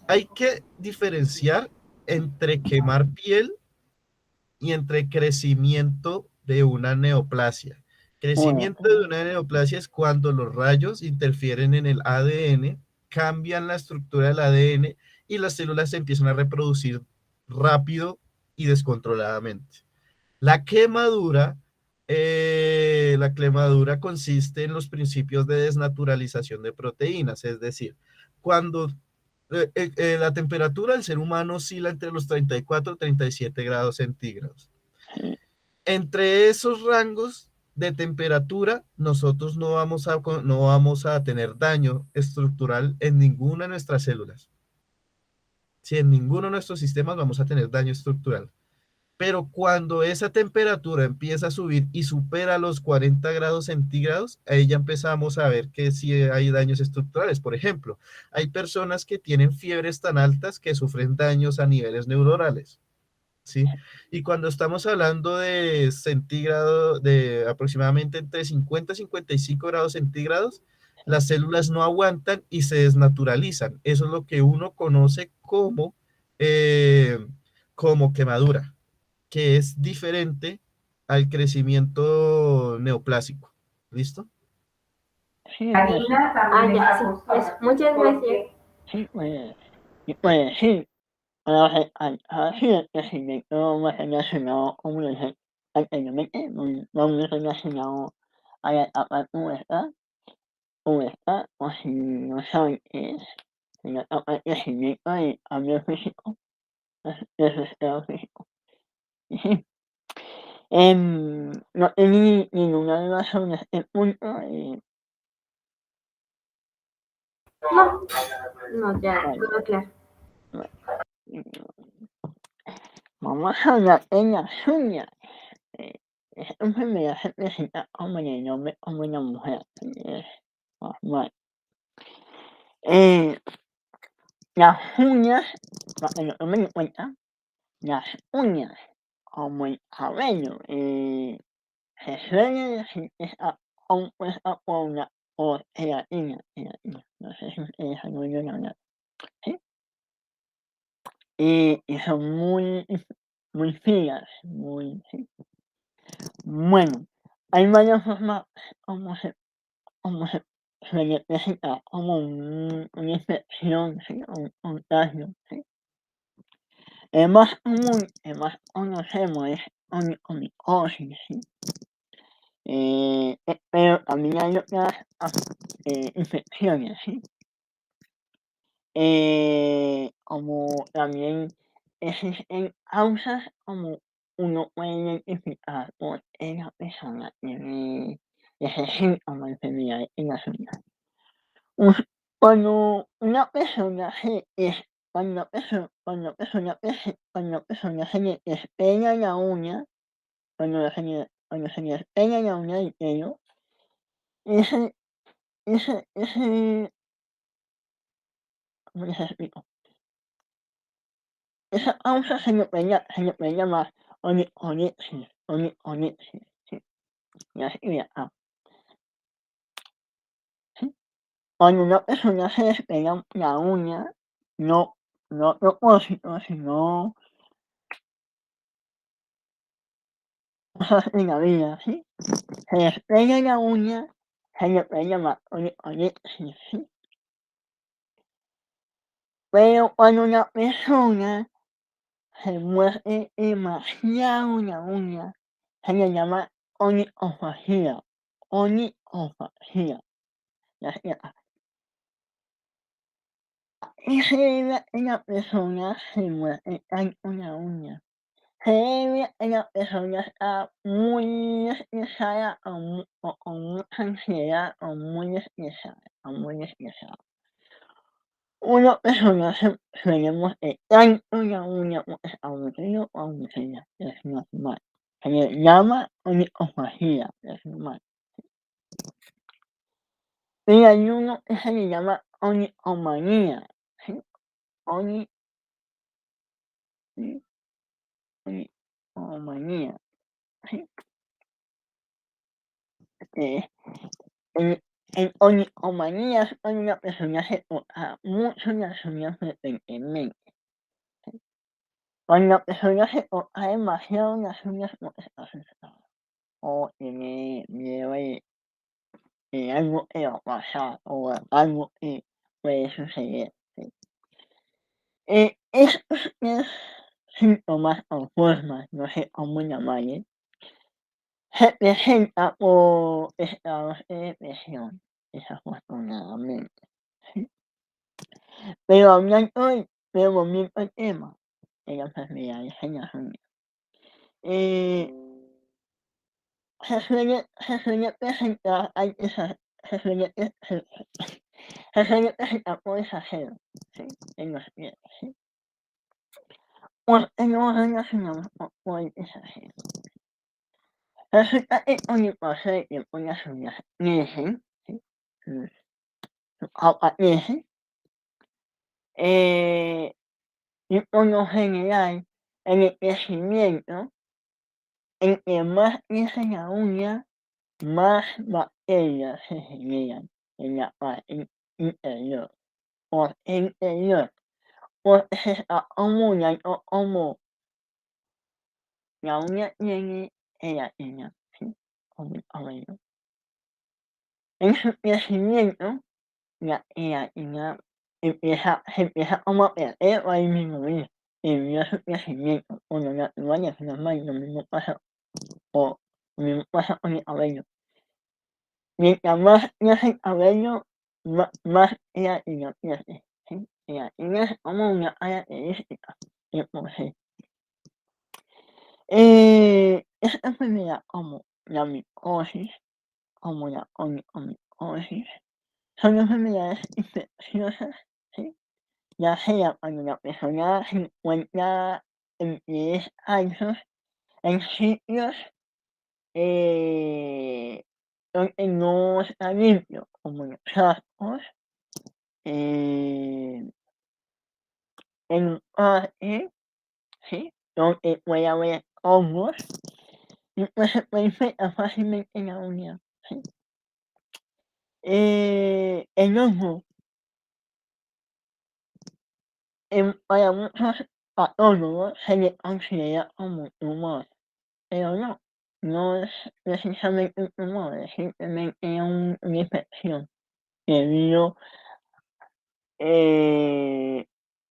B: hay que diferenciar entre quemar piel y entre crecimiento de una neoplasia.
A: Bueno,
B: Crecimiento de una neoplasia es cuando los rayos interfieren en el ADN, cambian la estructura del ADN y las células se empiezan a reproducir rápido y descontroladamente. La quemadura, la quemadura consiste en los principios de desnaturalización de proteínas, es decir, cuando la temperatura del ser humano oscila entre los 34 y 37 grados centígrados.
A: sí,
B: Entre esos rangos de temperatura, nosotros no vamos a tener daño estructural en ninguna de nuestras células. Si en ninguno de nuestros sistemas vamos a tener daño estructural. Pero cuando esa temperatura empieza a subir y supera los 40 grados centígrados, ahí ya empezamos a ver que sí hay daños estructurales. Por ejemplo, hay personas que tienen fiebres tan altas que sufren daños a niveles neuronales, ¿sí? Y cuando estamos hablando de centígrado, de aproximadamente entre 50 y 55 grados centígrados, las células no aguantan y se desnaturalizan. Eso es lo que uno conoce como quemadura, que es diferente al crecimiento neoplásico. ¿Listo?
A: sí, pues,
C: Karina también ya, sí. Eso. Muchas gracias.
A: sí, pues, y pues sí, así el crecimiento más relacionado con el anteriormente, no muy relacionado a la etapa pubertad, o si no saben qué es, la etapa de crecimiento y cambio físico, eso es todo físico. Y sí, No tenía ninguna duda sobre este punto.
C: No, no, ya,
A: Vale,
C: todo claro.
A: vamos a hablar de las uñas. Esta enfermedad se presenta como en el hombre como en la mujer. Es normal. Las uñas, para que lo tomen en cuenta, las uñas como el cabello se suele decir que está compuesta por gelatina, no sé si ustedes han oído hablar, ¿sí? Y son muy finas, sí. Bueno, hay varias formas como se suele presentar como una infección, ¿sí? Un contagio, ¿sí? El más conocemos es onicomicosis, ¿sí? Pero también hay otras infecciones, ¿sí? Como también existen causas como uno puede identificar por qué la persona tiene ese síntoma de enfermedad en las uñas. Cuando una persona cuando la persona se le despega la uña, cuando se le despega la uña del dedo, ese, ese, ¿cómo les explico? Esa causa se le puede llamar oniconexia, sí, y así ¿sí? Cuando una persona se despega la uña, no, no a propósito, sino cosas en la vida, ¿sí? Se despega la uña, se le puede llamar oniconexia, ¿sí? Pero cuando una persona se muerde demasiado la uña, se le llama onicofagia, onicofagia. Ya está. Y se debe a que la persona se muerde tanto la uña. Se debe a que la persona está muy estresada o con mucha ansiedad o muy estresada o muy estresada. Una persona se suele morder tanto la uña porque está aburrido o aburrida, es normal. Se le llama onicofagia, es normal. Y hay uno que se le llama onicomanía, ¿sí? Oni Sí, onicomanía, ¿sí? Eh, en onicomanía es cuando una persona se corta mucho las uñas frecuentemente. Cuando la persona se corta demasiado las uñas porque está asustada o tiene miedo de algo que va a pasar o algo que puede suceder, ¿sí? Estos 3 síntomas o formas, no sé cómo llamarle, se presenta por estados de depresión, desafortunadamente, ¿sí? Pero pero volviendo al tema de las enfermedades en las uñas, eh, se suele presentar se suele pre se suele presentar por exagero, ¿sí? En los pies, ¿sí? Porque nos relacionamos con el exagero. Resulta que con el paso del tiempo las uñas crecen, ¿sí? Su capa crece, y por lo general, en el crecimiento, entre más crece la uña, más bacterias se generan en la parte interior, por interior, porque se está acumulando como la uña tiene gelatina, ¿sí? Como el cabello. En su crecimiento, la gelatina se empieza como a perder o a disminuir debido a su crecimiento, por lo natural es normal, lo mismo pasa con el cabello. Mientras más crece el cabello, más gelatina pierde, ¿sí? Gelatina es como una característica de por sí. esta enfermedad como la micosis, como la onicomicosis, son enfermedades infecciosas, ¿sí? Ya sea cuando la persona se encuentra en pies altos, en sitios eh, donde no está limpio, como los charcos, eh, en un parque, ¿sí? Donde puede haber hongos y pues se puede infectar fácilmente la uña, ¿sí? El hongo, para muchos patólogos se le considera como un tumor, pero no, no es precisamente un tumor, es simplemente una infección debido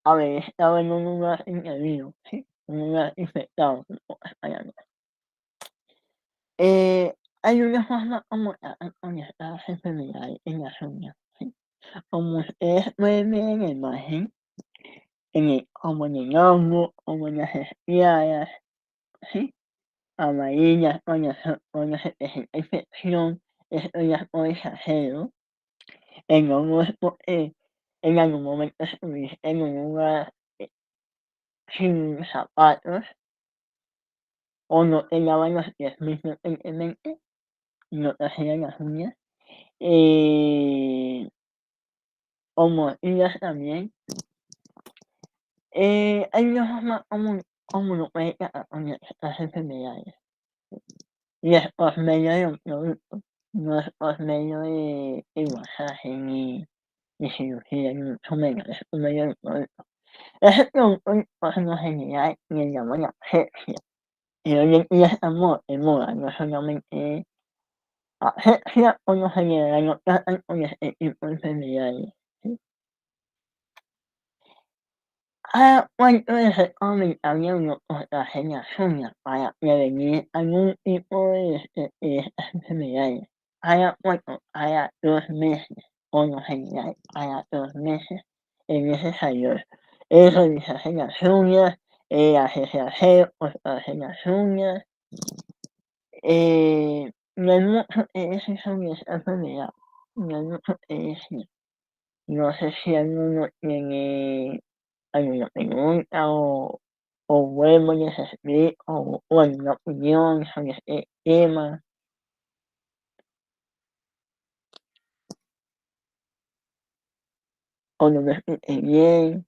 A: haber estado en un lugar indebido, ¿sí? Un lugar infectado, en pocas palabras. Hay una forma como tratar con estas enfermedades en las uñas, ¿sí? Como ustedes pueden ver en la imagen, como en el hongo, como en las espiadas, ¿sí? Amarillas, cuando se presenta infección, esto ya puede ser en hongo es porque en algún momento estuviste en un lugar sin zapatos o no te lavan los pies muy frecuentemente y no te hacían las uñas. O mordidas también. Hay una forma como uno puede tratar con estas enfermedades. Y es por medio de un producto, no es por medio de masaje ni cirugía, ni mucho menos, es por medio de un producto. Ese producto, por lo general, le llaman asepsia. Y hoy en día estamos de moda, no solamente asepsia, por lo general no tratan con este tipo de enfermedades, ¿sí? ¿Cuánto es recomendable uno cortarse las uñas para prevenir algún tipo de estas enfermedades? Cada 2 meses, por lo general, cada 2 meses es necesario revisarse las uñas, hacerse aseo, cortarse las uñas. No hay mucho que decir sobre esta enfermedad, no hay mucho que decir. No sé si alguno tiene alguna pregunta o vuelvo y les explico o alguna opinión sobre este tema. O no lo expliqué bien.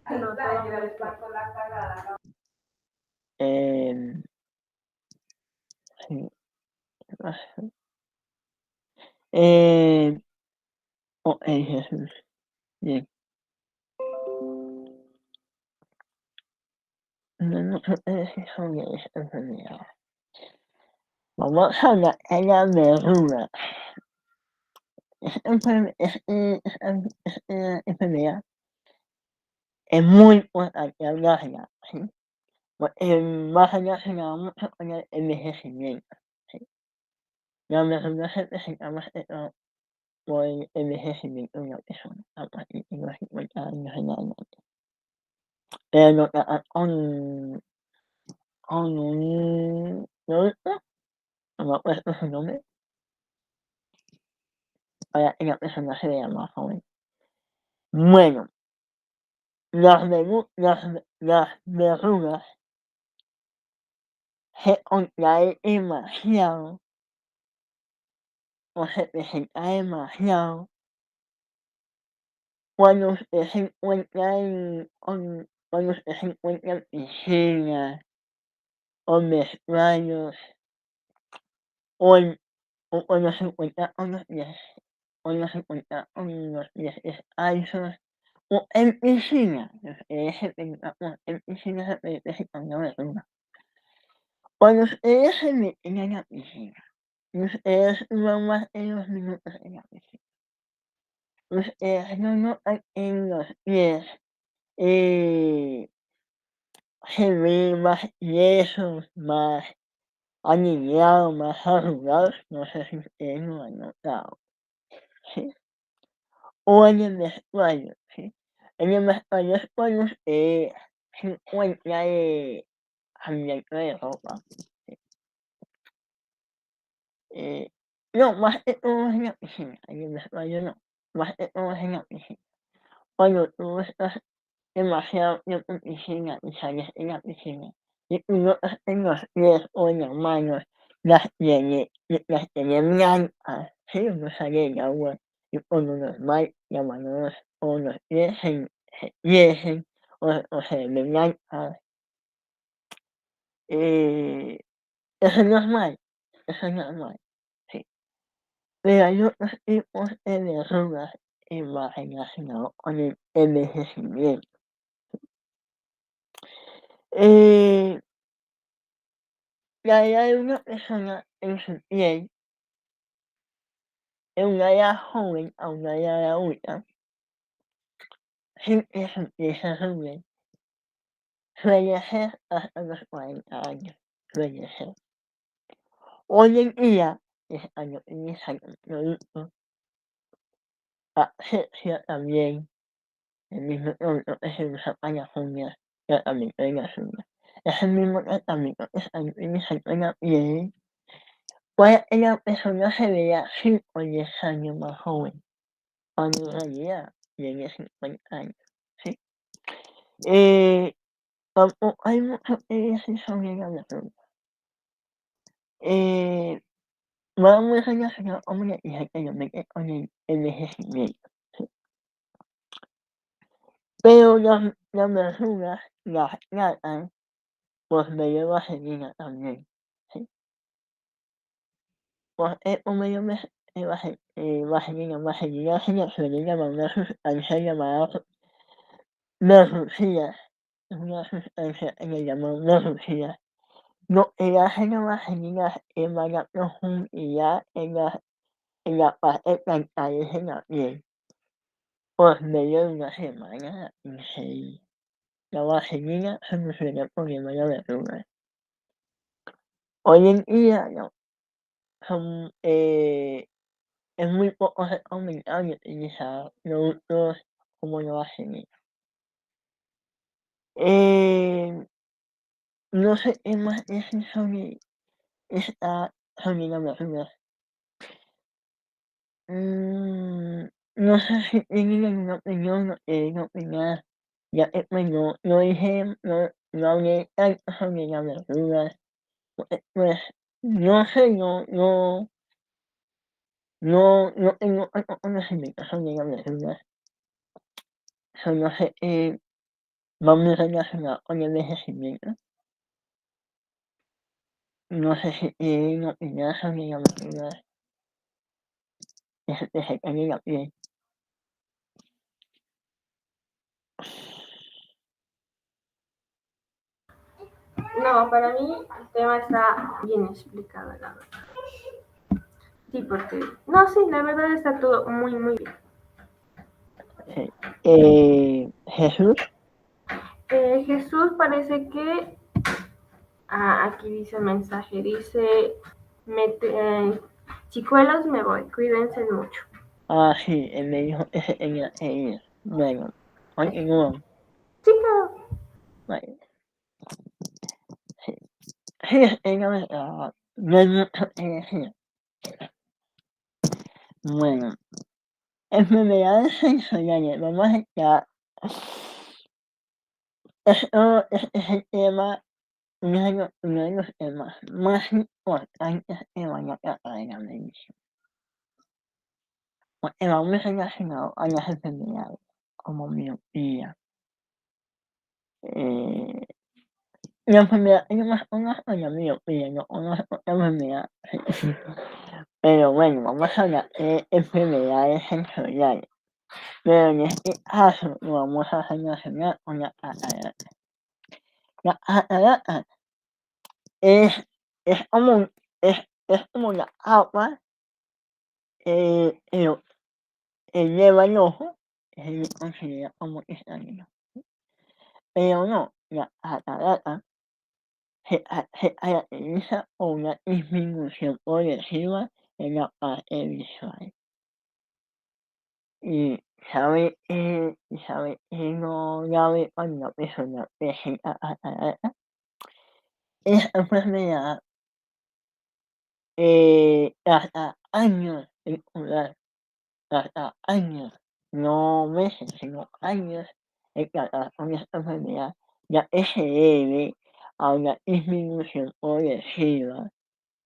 C: No, todo muy claro.
A: Em, sí, eh, ok, Jesús. Bien. No hay mucho que decir sobre esta enfermedad. Vamos a hablar de la verruga. Esta enfermedad es muy importante hablarla, ¿sí? Porque va relacionada mucho con el envejecimiento, ¿sí? La verruga se presenta más que todo por el envejecimiento de una persona a partir de los 50 años en adelante. Pero lo tratan con un producto, no me acuerdo su nombre, para que la persona se vea más joven. Bueno, las verrugas se contraen demasiado o se presenta demasiado cuando usted se encuentra cuando usted se encuentra en piscinas o en vestuarios o, o cuando se encuentra con los pies descalzos o en piscina. Ustedes se preguntan, en piscina se puede presentar una verruga. Cuando ustedes se meten a la piscina, ustedes duran más de 2 minutos en la piscina. Ustedes no notan en los pies, se ven más yesos, más alineado, más arrugados, no sé si ustedes lo han notado, ¿sí? O en el vestuario, ¿sí? En el vestuario es cuando se encuentra cambiando de ropa. Eh, no, más que todo es en la piscina, en el vestuario no, más que todo es en la piscina. Cuando tú estás demasiado tiempo en piscina y sales en la piscina y tú notas en los pies o en las manos las tiene blancas, ¿sí? Uno sale del agua y por lo normal las manos o los pies se tiesen o se ven blancas. Eh, eso es normal, eso es normal, sí. Pero hay otros tipos de verrugas más relacionados con el envejecimiento. Eh, la edad de una persona en su piel, de una edad joven a una edad adulta, sin que su piel se arrugue, suele ser hasta los 40 años, suele ser. Hoy en día se están utilizando productos, asepsia también, el mismo producto que se usa para las uñas, tratamiento de las uñas. Es el mismo tratamiento que están utilizando en la piel para que la persona se vea 5 o 10 años más joven, cuando en realidad tiene 50 años, ¿sí? Tampoco hay mucho que decir sobre la verruga. Va muy relacionado, como les dije anteriormente, con el envejecimiento, ¿sí? Pero las verrugas las tratan por medio de vaselina también, ¿sí? Por medio de vaselina se le suele llamar una sustancia llamada merlucía, es una sustancia que le llaman merlucía. Lo que hace la vaselina es dar profundidad en la parte frontales de la piel por medio de una semana y 6. La vaselina soluciona el problema de la verruga. Hoy en día no, son, es muy poco recomendable utilizar productos como la vaselina. Eh, no sé qué más decir sobre la verruga. No sé si tienen alguna opinión o quieren opinar, ya que pues no dije, no hablé tanto sobre la verdura, porque pues no sé, no tengo tanto conocimiento sobre la verdura, solo sé que va muy relacionado con el envejecimiento. No sé si quieren opinar sobre la verdura que se te secan en la piel.
C: No, para mí el tema está bien explicado, la verdad. Sí, porque, no, sí, la verdad está todo muy, muy bien.
A: Sí. Jesús,
C: Jesús parece que, aquí dice el mensaje, dice, chicuelos, me voy, cuídense mucho.
A: sí, él me dijo que se tenía que ir. Bueno, continúo.
C: Chica,
A: Bueno, sí. Sí, es la verdad, no hay mucho que decir. Bueno, enfermedades sensoriales, vamos a estar. Esto es el tema, uno de los temas más importantes que van a tratar en la medicina. Porque va muy relacionado a las enfermedades, como miopía. Eh, la enfermedad que yo más conozco es la miopía, no conozco otra enfermedad. Pero bueno, vamos a hablar de enfermedades sensoriales. Pero en este caso lo vamos a relacionar con la catarata. La catarata es, es como, es como la agua que lleva el ojo, que se le considera como cristalino. Pero no, la catarata se caracteriza por una disminución progresiva en la parte visual. Y sabe que no la ve cuando una persona presenta catarata. Esa enfermedad tarda años en curar, tarda años, no meses, sino años en tratar con esta enfermedad, ya que se debe a una disminución progresiva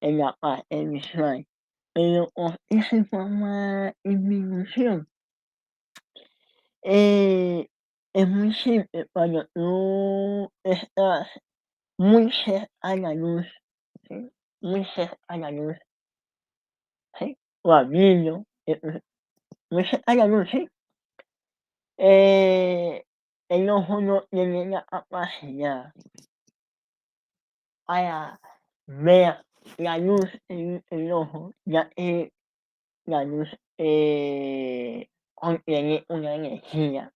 A: en la parte visual. Pero con esa forma de disminución, eh, es muy simple, cuando tú estás muy cerca a la luz, ¿sí? Muy cerca a la luz, ¿sí? O al niño, muy cerca a la luz, ¿sí? Eh, el ojo no tiene la capacidad para ver la luz en el ojo, ya que la luz contiene una energía.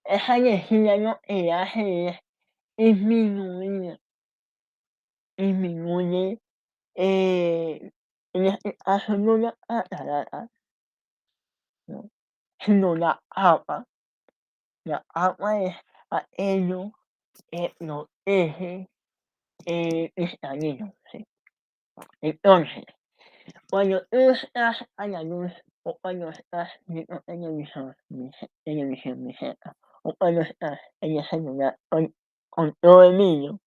A: Esa energía lo que hace es disminuir, disminuye, en este caso no la catarata, ¿no? Sino la capa. La capa es aquello que protege el cristalino, ¿sí? Entonces, cuando tú estás a la luz o cuando estás viendo televisor, televisión muy cerca, o cuando estás en el celular con todo el niño,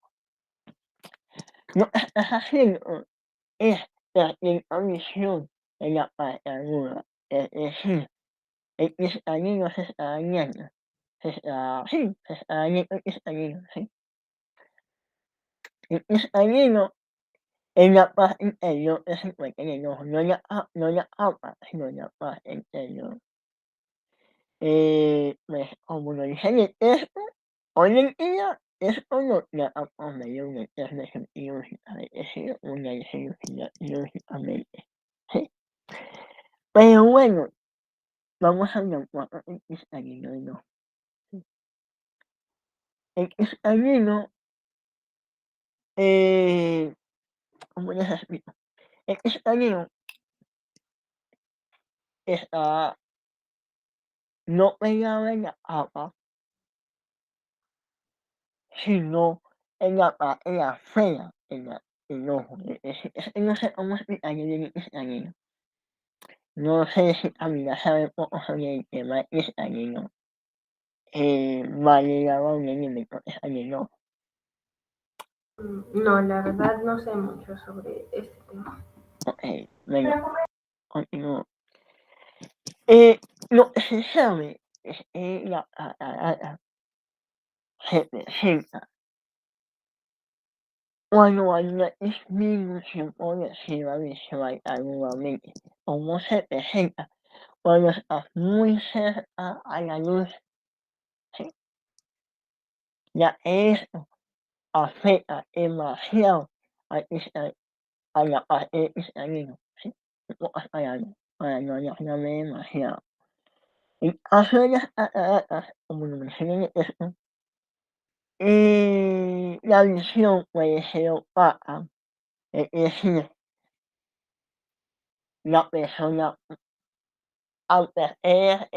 A: lo que estás haciendo es perdiendo visión en la parte aguda. Es decir, el cristalino se está dañando. Se está dañando el cristalino, ¿sí? El cristalino en la parte interior es igual que en el ojo, no la capa, sino la parte interior. Pues, como lo dice en el texto, hoy en día esto lo tratan por medio de intervención quirúrgica, es decir, una cirugía quirúrgicamente, ¿sí? Pero bueno, vamos a hablar un poco del cristalino del ojo. El cristalino, eh, ¿cómo les explico? El cristalino está no pegado en la capa, sino en la parte de afuera del ojo. Es que no sé cómo explicarlo bien el cristalino. No sé si Camila sabe poco sobre el tema del cristalino. Valera un elemento cristalino.
C: No, la verdad no sé mucho sobre este tema.
A: Ok, bueno, continúo. Lo que se sabe es que la catarata se presenta cuando hay una disminución progresiva visual anualmente. ¿Cómo se presenta? Cuando estás muy cerca a la luz, ¿sí? Ya esto afecta demasiado al a la parte cristalina, ¿sí? En pocas palabras, para no alargarme demasiado. En caso de las cataratas, como lo mencioné en el texto, la visión puede ser opaca, es decir, la persona al perder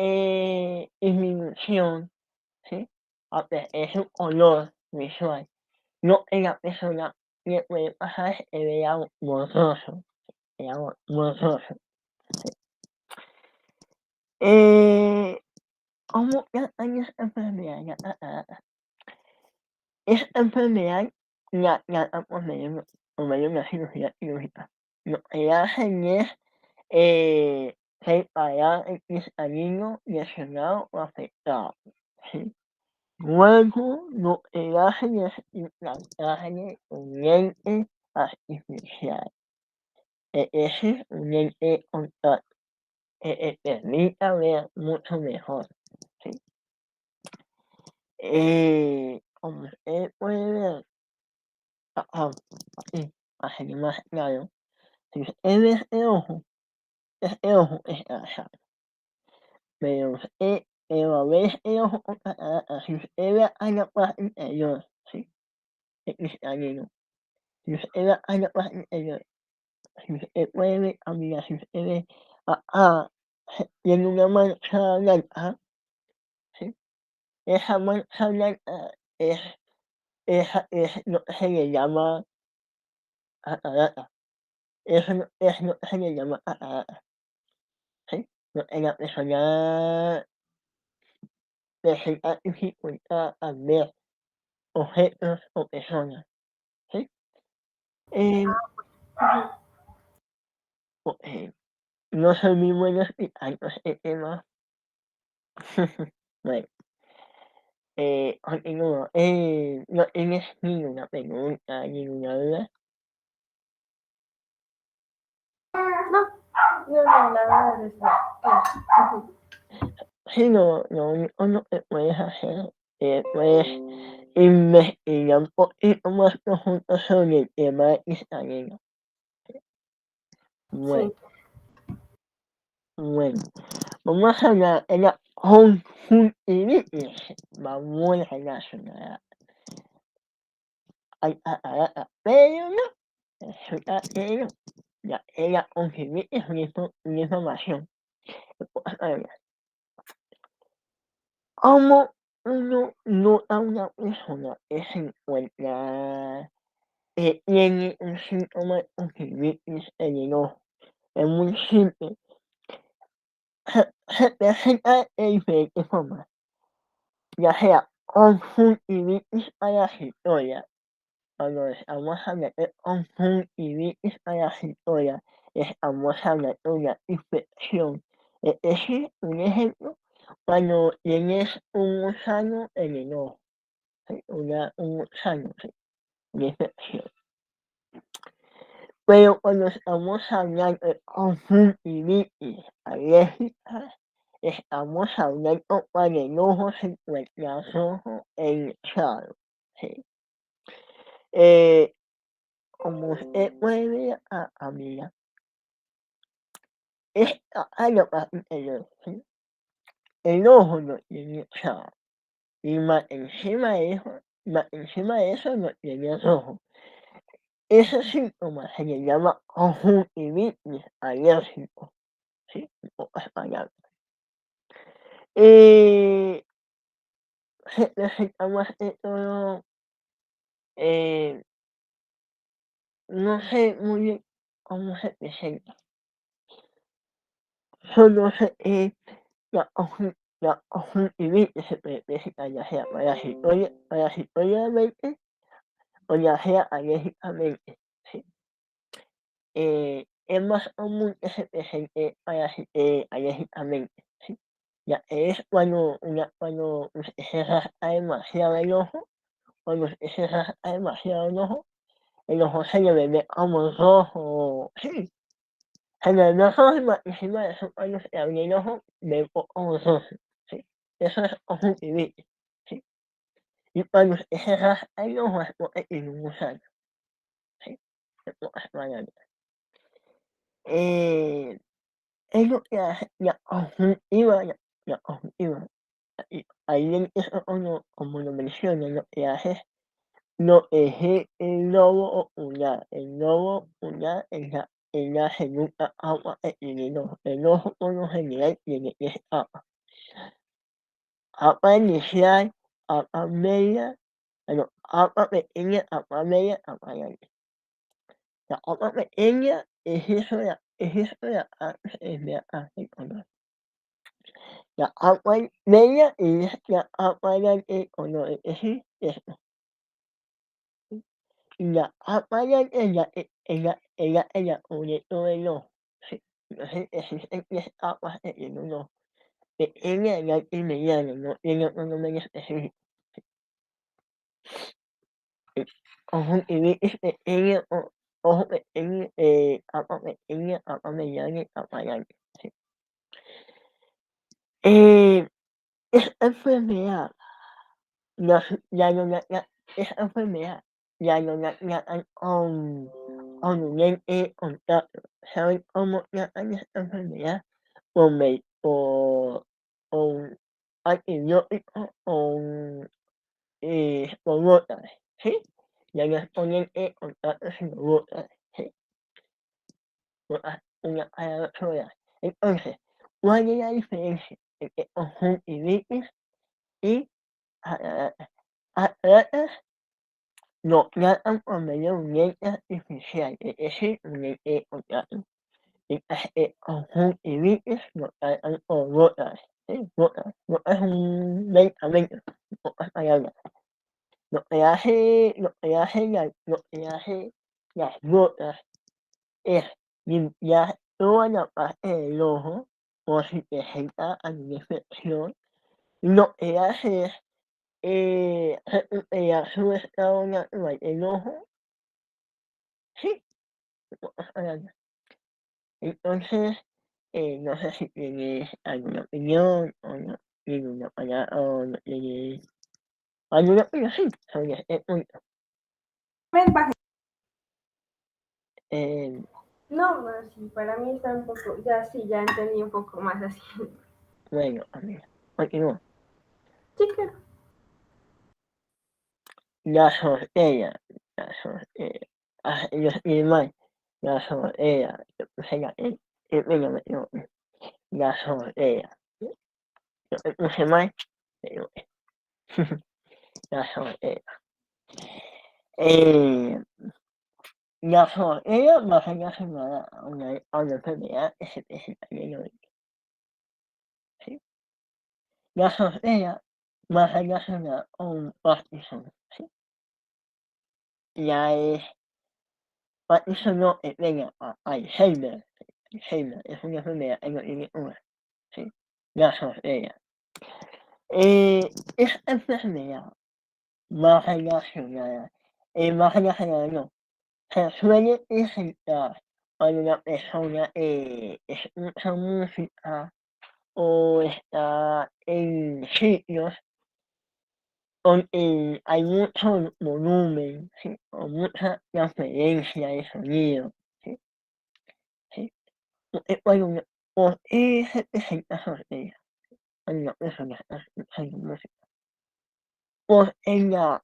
A: disminución, ¿sí? Al perder su color visual, lo que la persona le puede pasar es que vea borroso, vea borroso. Eh, ¿Cómo tratan esta enfermedad, la catarata? Esta enfermedad la tratan por medio de una cirugía quirúrgica. Lo que hacen es separar el cristalino lesionado o afectado, ¿sí? Luego lo que hacen es implantarle un lente artificial, es decir, un lente de contacto que te permita ver mucho mejor, ¿sí? Como usted puede ver, ajá, aquí, para ser más claro, si usted ve este ojo está sano, pero a ver este ojo con catarata, si usted ve a la parte interior, ¿sí? cristalino. Si usted va a la página interior, si usted puede ver, amiga, si usted ve, tiene una mancha blanca, ¿sí? Esa mancha blanca es, esa es lo que se le llama catarata. Eso es lo que se le llama catarata, ¿sí? Lo que la persona presenta dificultad al ver objetos o personas, ¿sí? Eh,
C: Ujú.
A: no soy muy bueno explicando este tema. Bueno, continúo. ¿No tienes ninguna pregunta, ninguna duda?
C: No, no, no, la verdad es que ujú.
A: Sí, lo único lo que puedes hacer, puedes investigar un poquito más profundo sobre el tema de cristalino. Bueno,
C: Sí.
A: bueno, vamos a hablar de la conjuntivitis. Vamos a relacionar al catarata, pero no, resulta que no, ya que la conjuntivitis es una inflamación. ¿Cómo uno nota a una persona que se encuentra, tiene un síntoma de conjuntivitis en el ojo? Es muy simple. Se presenta de diferentes formas, ya sea conjuntivitis parasitoria. Cuando estamos hablando de conjuntivitis parasitoria, estamos hablando de una infección. Es decir, un ejemplo, cuando tienes un gusano en el ojo, ¿sí? Un gusano, ¿sí? Una infección. Pero cuando estamos hablando de conjuntivitis alérgica, estamos hablando cuando el ojo se encuentra rojo e hinchado, ¿sí? Eh, Como usted puede ver, amiga, esta es la parte interior, ¿sí? El ojo no tiene hinchado, y más encima de eso no tiene rojo. Ese síntoma se le llama conjuntivitis alérgico, ¿sí? En pocas palabras. Eh, Se presenta más que todo, eh, no sé muy bien cómo se presenta, solo sé que la conjuntivitis se puede presentar ya sea parasitoriamente o ya sea alérgicamente, ¿sí? Es más común que se presente alérgicamente, ¿sí? Ya es cuando se rasca demasiado el ojo, cuando se rasca demasiado el ojo se le ve como rojo, sí, se le ve rojo y más encima de eso cuando se abre el ojo ve un poco rojo, sí. Eso es conjuntivitis, sí. Y cuando se rasca el ojo es porque tiene un gusano, sí, en pocas palabras. Eh, es lo que hace la conjuntiva, y ahí empieza como lo menciona, lo que hace es lo que es el lobo ocular. El lobo ocular es la segunda capa que tiene el ojo. El ojo por lo general tiene 3 capas. Capa inicial, capa media, bueno, capa pequeña, capa media, capa grande. La capa pequeña es eso de acá, es de acá, el color. La capa media es la capa grande, el color, es decir, esto. Y la capa grande es la cubre todo el ojo, sí. Entonces existen 3 capas que tiene un ojo. Pequeña, grande y mediana, no tiene otro nombre específico. Conjuntivitis pequeña o ojo pequeño, capa pequeña, capa mediana y capa grande, sí. Eh, esta enfermedad esa enfermedad la tratan con un lente de contacto. ¿Saben cómo tratan esta enfermedad? Con antibióticos, con gotas, ¿sí? ya no es poner E con otras sino botas, ¿sí? Botas una palabra sola. Entonces, ¿cuál es la diferencia entre conjuntivitis y cataratas? Cataratas lo tratan por medio de un lente artificial, es decir, un lente de contacto. Mientras que conjuntivitis lo tratan por gotas, ¿sí? Gotas. Gotas es un medicamento, en pocas palabras. Lo que hace las gotas es limpiar toda la parte del ojo por si presenta alguna infección. Lo que hace es recuperar su estado natural del ojo, sí, en pocas palabras. Entonces, no sé si tienes alguna opinión o no tienes una palabra o no tienes alguna opinión sí, sobre este punto. Eh,
C: No, bueno, sí, para mí está un poco, ya sí, ya entendí un poco más así.
A: bueno, amiga, continúo.
C: Sí, claro.
A: La sortera, la sortera. Yo escribí mal. La sortera. Yo puse la E. Mira, me equivoqué. La sortera. Yo me puse mal, pero la sortera. Eh, la sortera va a ser relacionada a una enfermedad que se presenta en el oído, ¿sí? La sortera va a ser relacionada a un Parkinson, ¿sí? Ya es Parkinson no es venga a Alzheimer. Alzheimer es una enfermedad que no tiene cura, ¿sí? La sortera. Esta enfermedad más relacionada, más relacionada no, se suele presentar cuando una persona escucha música o está en sitios donde hay mucho volumen, ¿sí? O mucha transferencia de sonido, ¿sí? ¿Sí? ¿Por qué se presenta sordera cuando una persona está escuchando música? Pues en la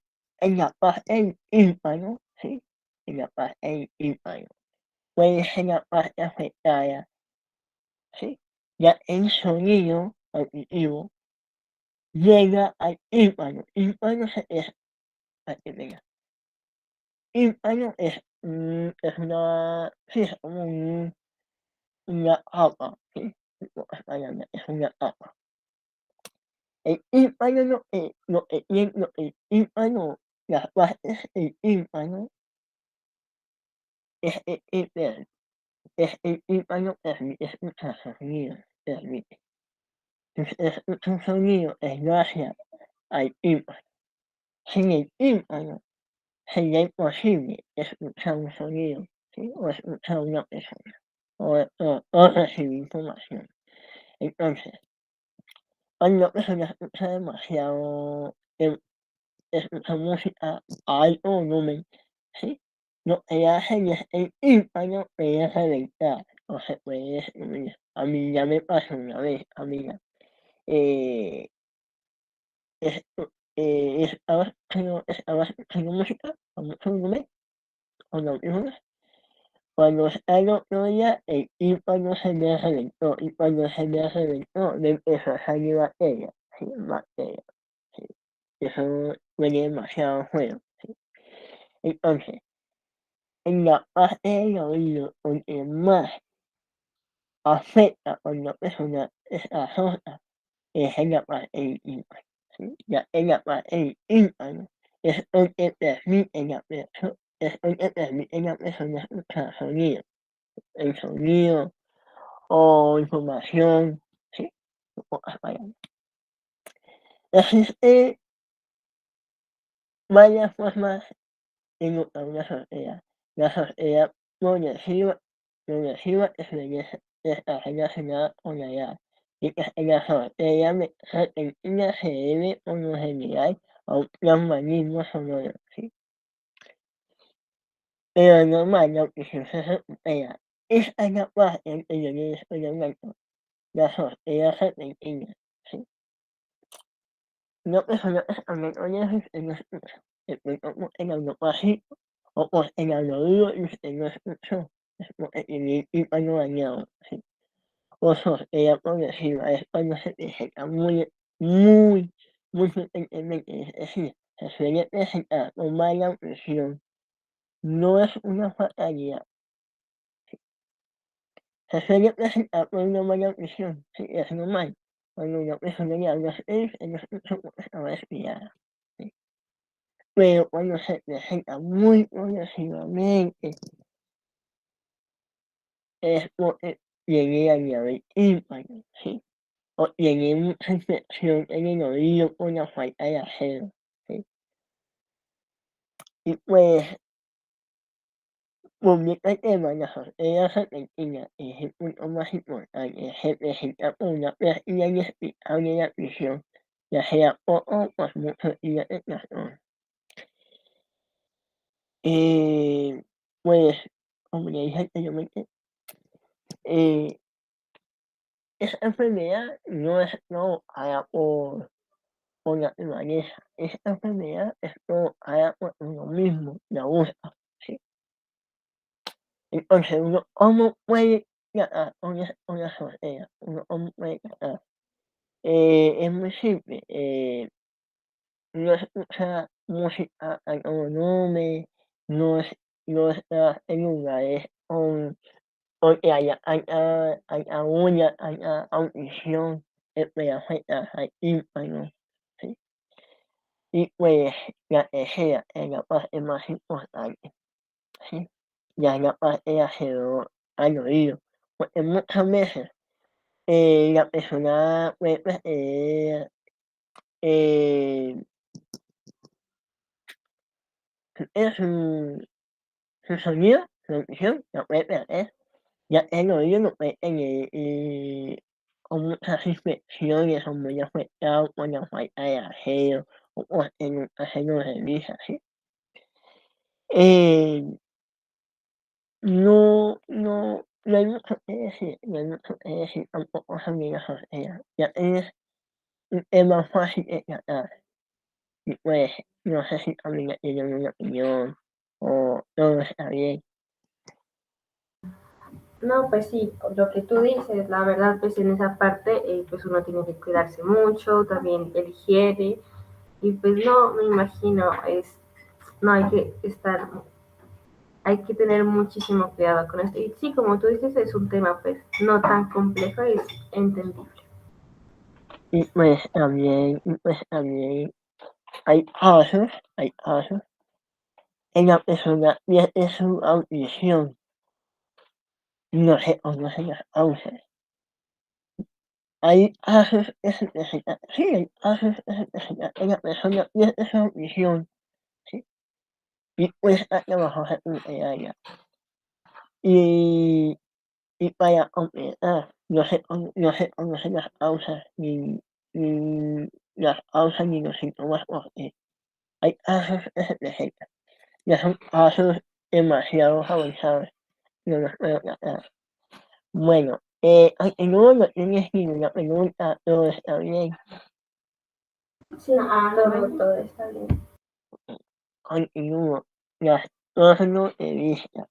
A: parte del tímpano, ¿sí? En la parte del tímpano. Puede ser la parte afectada, ¿sí? Ya el sonido auditivo llega al tímpano. Tímpano para que veas. Tímpano es una, sí, es como una capa, ¿sí? En pocas palabras, es una capa. El tímpano lo que el tímpano, las partes del tímpano es el tímpano permite escuchar sonidos, permite. Si se escucha un sonido es gracias al tímpano. Sin el tímpano sería imposible escuchar un sonido, ¿sí? O escuchar a una persona, o recibir información. Entonces, cuando una persona escucha demasiado, escucha música a alto volumen, ¿sí? Lo que hacen es el tímpano puede reventar, o se puede destruir. A mí ya me pasó una vez, amiga. Eh, esto, estaba escuchando música a mucho volumen, con audífonos. Cuando al otro día, el tímpano se me reventó, y cuando se me reventó, me empezó a salir bacteria, ¿sí? Bacteria, ¿sí? Eso huele demasiado feo, ¿sí? Entonces, en la parte del oído donde más afecta cuando una persona está sorda es en la parte del tímpano, ¿sí? Ya en la parte del tímpano es donde permite la persona escuchar sonido, el sonido o información, ¿sí? En pocas palabras. Existen varias formas de notar una sordera. La sordera progresiva suele estar relacionada con la edad, mientras que la sordera repentina se debe por lo general a un traumatismo sonoro, ¿sí? Pero es normal, la audición se recupera. Esta es la parte en que yo les estoy hablando, la sordera repentina, ¿sí? Una persona que está hablando lejos y no escucha. estoy como en el pasito, o pues en el oído y usted no escuchó, es porque tiene el tímpano dañado, sí. O ella progresiva es cuando se presenta muy, muy frecuentemente, es decir, se suele presentar con mala audición, no es una fatalidad, se suele presentar con una mala audición, sí, es normal. Cuando una persona le habla a ustedes, no escucha porque está resfriada, sí. Pero cuando se presenta muy progresivamente, es porque llegué a nivel del tímpano, ¿sí? O tiene mucha infección en el oído por la falta de acero, ¿sí? Y pues, volviendo al tema, la arterias serpentinas es el punto más importante, se presenta por una pérdida inexplicable de la presión, ya sea poco o por muchos días de trastorno. Pues, como ya dije anteriormente, eh, esa enfermedad no es provocada por naturaleza. Esta enfermedad es provocada por uno mismo, la busca, ¿sí? Entonces, uno, ¿cómo puede tratar una sordera? Uno, ¿cómo puede tratar? Es muy simple. No escucha música a todo volumen, no, no está en lugares donde haya bulla, haya audición, que pueda afectar al tímpano, ¿sí? Y pues la tercera es la parte más importante, ¿sí? Ya es la parte de hacerlo al oído, porque muchas veces la persona puede perder eh, su, su sonido, su audición, la puede perder, ya que el oído no puede tener con muchas infecciones o muy afectado por la falta de aseo o porque nunca se lo revisa, ¿sí? Eh, no hay mucho que decir, no hay mucho que decir tampoco sobre la sortera, ya que es un tema fácil de tratar. Y pues, no sé si también ya tienen una opinión o todo está bien.
C: No, pues sí, por lo que tú dices, la verdad, pues en esa parte, pues uno tiene que cuidarse mucho, también el higiene, y pues no, me imagino, no hay que estar, hay que tener muchísimo cuidado con esto. Y sí, como tú dices, es un tema pues no tan complejo, es entendible.
A: Y pues también hay casos en la persona pierde su audición, no se conocen las causas. Hay casos que se presentan, sí, hay casos que se presentan en la persona pierde su audición, ¿sí? Y cuesta trabajo recuperarla. Y Y para completar, no se conocen las causas ni las causas ni los síntomas porque hay casos que se presentan, ya son casos demasiado avanzados, no los puedo tratar. Bueno, continúo, no tienes ninguna pregunta, todo está bien.
C: Sí, todo está bien.
A: Continúo, las torno de vista.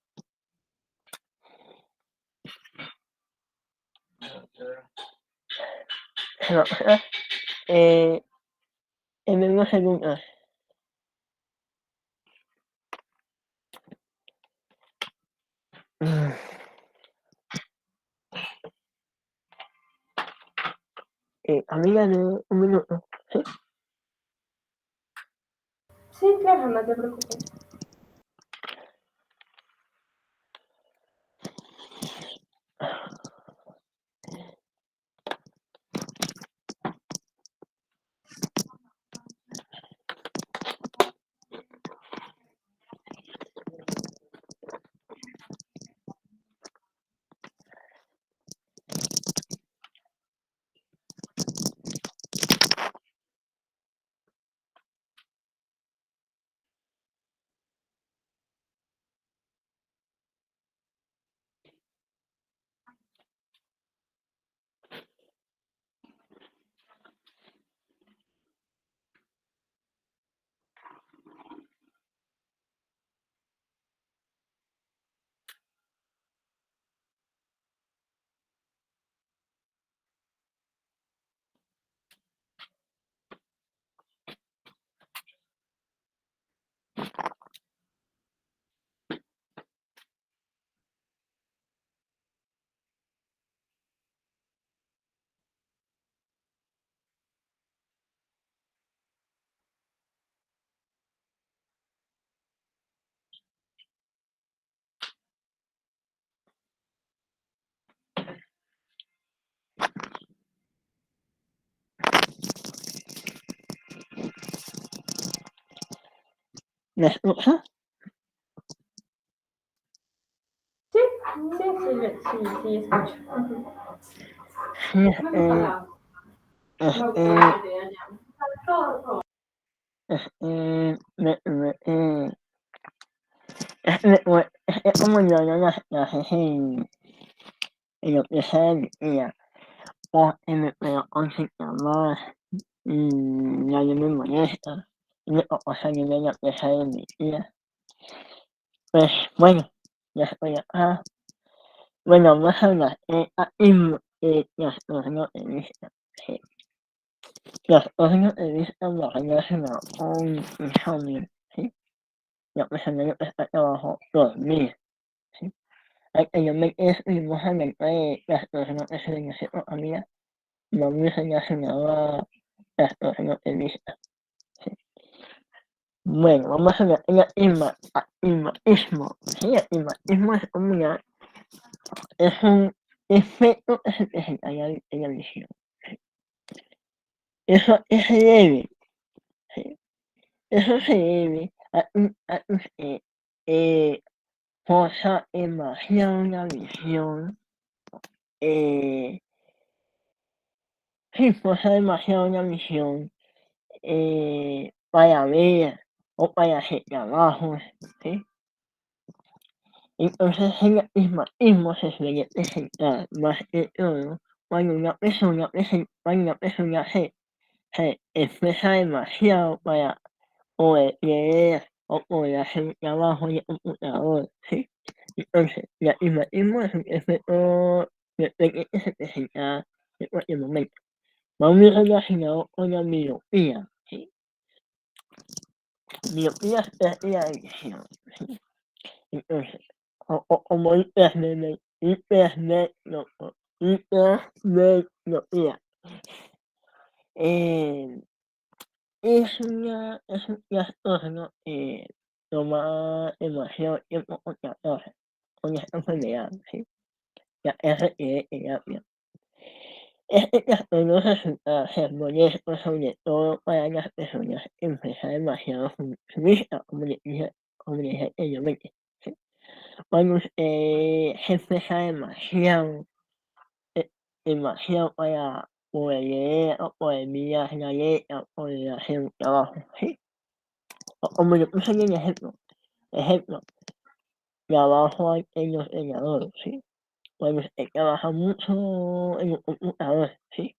A: Eh, en unos segundos. Amiga, un minuto. ¿Sí?
C: Sí, claro, no te preocupes.
A: ¿Me escuchas?
C: Sí, sí, sí, sí, sí, escucho. Ujú.
A: Sí, este, es como yo hago las clases en lo que sea el día, porque me puedo concentrar más y nadie me molesta, y me puedo salir de lo que sea de mi día. Pues bueno, ya estoy acá. Bueno, vamos a hablar de trastorno de vista. Sí, trastorno de vista lo relacionado con insomnio, ¿sí? La persona que cuesta trabajo dormir, ¿sí? Anteriormente estuvimos hablando de trastorno de sueño, ¿sí? Amiga, no muy relacionado a trastorno de vista, ¿sí? Bueno, vamos a hablar de astigmatismo, ¿sí? El astigmatismo es un efecto que se presenta en la visión. Eso es leve, ¿sí? Eso se debe a que forza demasiado la visión, eh, sí, forza demasiado la visión para ver o para hacer trabajos, ¿sí? Entonces el astigmatismo se suele presentar más que todo cuando una persona se esfuerza demasiado para poder leer o poder hacer un trabajo de computador, ¿sí? Entonces, el astigmatismo es un efecto que se presenta en cualquier momento. Va muy relacionado con la miopía, ¿sí? Miopía es pérdida de visión, ¿sí? Entonces, como hipermetropía. Eh, es un trastorno que toma demasiado tiempo con tratarse, con esta enfermedad, ¿sí? Ya requiere terapia. Este trastorno resulta ser molesto, sobre todo para las personas que empiezan demasiado su vista, como le dije anteriormente, ¿sí? Cuando usted se esfuerza demasiado, eh, demasiado para poder leer o poder mirar la letra o poder hacer un trabajo, ¿sí? O como le puse en el ejemplo, trabajo en los ordenadores, ¿sí? Cuando usted trabaja mucho en el computador, ¿sí?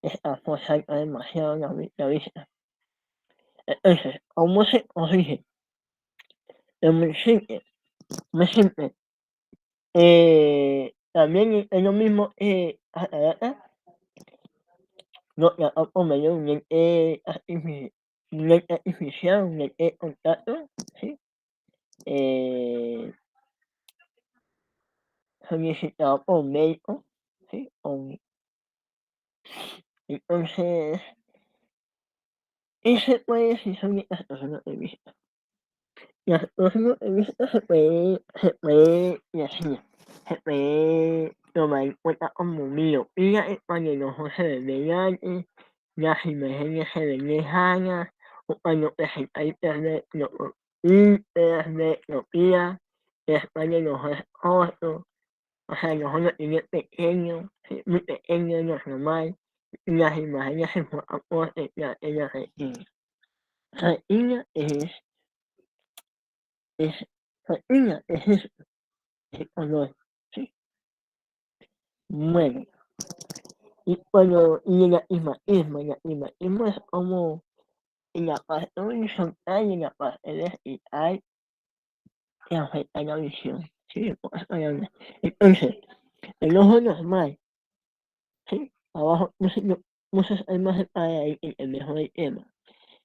A: Está forzando demasiado la vista. Entonces, ¿cómo se corrige? Es muy simple. También es lo mismo Catarata, lo trató por medio de un lente artificial, un lente de contacto, ¿sí? Eh, solicitado por un médico, ¿sí? Entonces, ese puede decir sobre trastorno de vista. Trastorno de vista se puede decir, se puede tomar en cuenta como miopía es cuando el ojo se ve brillante, las imágenes se ven lejanas, o cuando presenta hipermetropía, es cuando el ojo es corto, o sea, el ojo lo tiene pequeño, sí, muy pequeño, no es normal, y las imágenes se enfocan por detrás de la retina. Retina es, retina es eso, el color, ¿sí? Bueno, y el astigmatismo es como en la parte horizontal y en la parte vertical que afecta la visión, ¿sí? En pocas palabras. Entonces, el ojo normal, ¿sí? Abajo, no sé si hay más detalle ahí en el mejor del tema.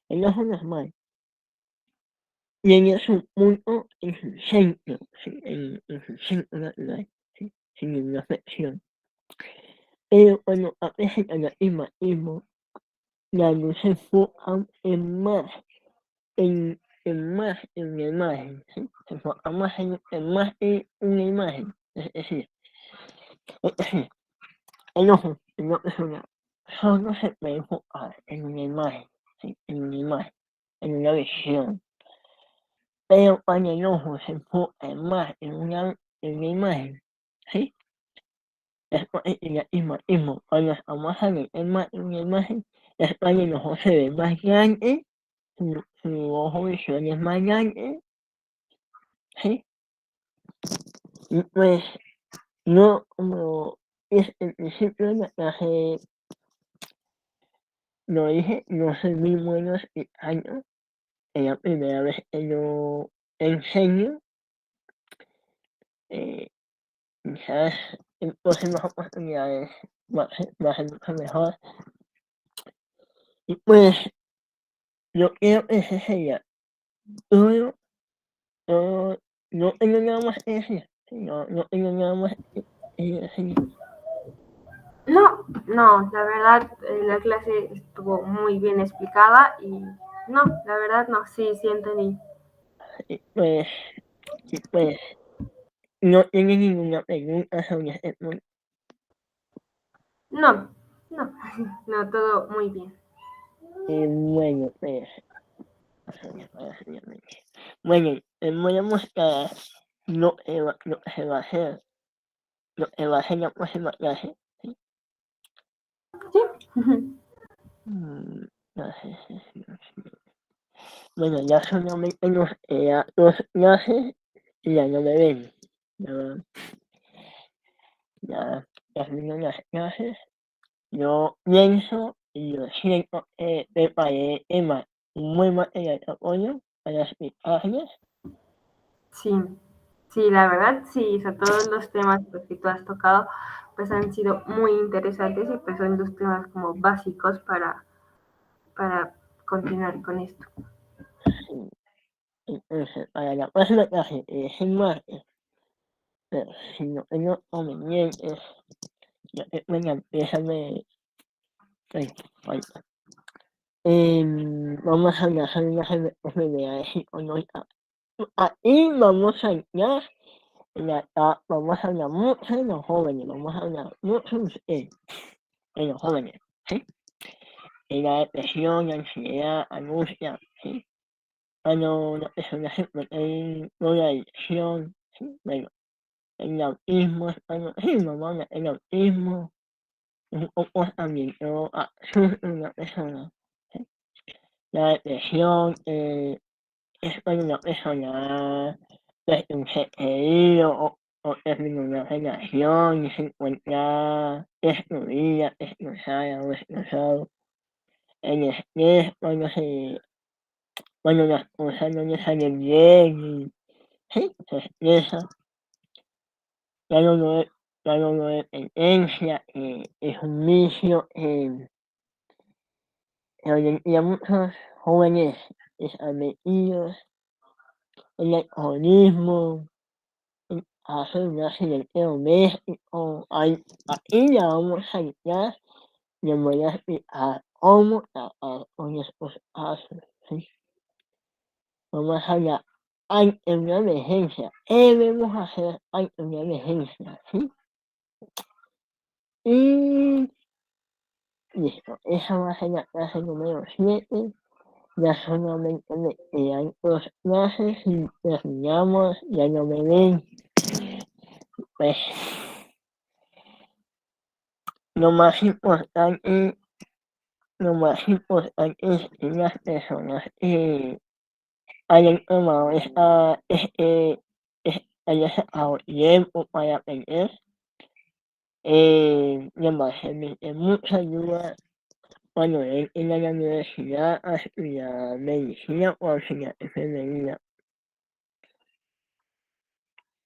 A: El ojo normal tiene su punto en su centro, ¿sí? En su centro natural, ¿sí? Sin ninguna afección. Pero cuando aparece el astigmatismo, la luz se enfoca en la imagen, ¿sí? Se enfoca más en una imagen. Es decir, el ojo de una persona solo se puede enfocar en una imagen, ¿sí? En una imagen, en una visión. pero cuando el ojo se enfoca más en una imagen, ¿sí? Es porque tiene astigmatismo. Cuando estamos en más en una imagen, es cuando el ojo se ve más grande, su ojo visual es más grande, ¿sí? Y pues no, como es el principio de la clase lo dije, no soy muy bueno explicando. Es la primera vez que yo enseño. Eh, Quizás en próximas oportunidades va a ser mucho mejor. Y pues yo creo que ese sería todo, todo, no tengo nada más que decir. Sí, no tengo nada más que decir.
C: No, no, la verdad, la clase estuvo muy bien explicada y no, la verdad no, sí, sí entendí.
A: Y pues, y pues, no tiene ninguna pregunta sobre este punto.
C: No, no, no, todo muy bien.
A: Y bueno, pues, bueno, les voy a mostrar lo que se va a hacer, lo que va a hacer la próxima clase. ¿Sí?
C: Sí.
A: Mm, clases, bueno, ya solamente nos queda 2 clases y ya no me ven. Ya, ya termino las clases. Yo pienso y yo siento que preparé un buen material de apoyo para explicarles.
C: Sí, sí, la verdad, sí, o sea, todos los temas pues, que tú has tocado pues han sido muy interesantes y pues son los temas como básicos para continuar con esto.
A: Sí. Entonces, para la próxima clase, que es el martes, pero si no tengo convenientes, ya que me la empiezan de... Ay, falta. Vamos a hablar sobre las enfermedades psicológicas. Ahí vamos a hablar, vamos a hablar mucho de los jóvenes, vamos a hablar mucho de los jóvenes, ¿sí? De la depresión, la ansiedad, angustia, ¿sí? Cuando las personas se encuentran con la adicción, ¿sí? Bueno, el autismo, cuando, sí, vamos a hablar del autismo, un comportamiento absurdo de una persona, ¿sí? La depresión, es cuando una persona pierde un ser querido o termina una relación y se encuentra destruida, destrozada o destrozado. El estrés, cuando las cosas no le salen bien y sí, se estresa. La drogo- la drogodependencia es un vicio que hoy en día muchos jóvenes están metidos. El alcoholismo, hacer un accidente doméstico. Ahí ya vamos a entrar, les voy a explicar cómo tratar con estos casos, ¿sí? Vamos a hablar ante una emergencia. ¿Qué debemos hacer ante una emergencia? ¿Sí? Y listo, esa va a ser la clase número 7. Ya solamente me quedan 2 clases y terminamos, ya no me ven. Pues lo más importante Lo más importante es que las personas hayan tomado hayan sacado tiempo para aprender, les va a servir de mucha ayuda cuando entren a la universidad a estudiar medicina o a estudiar enfermería.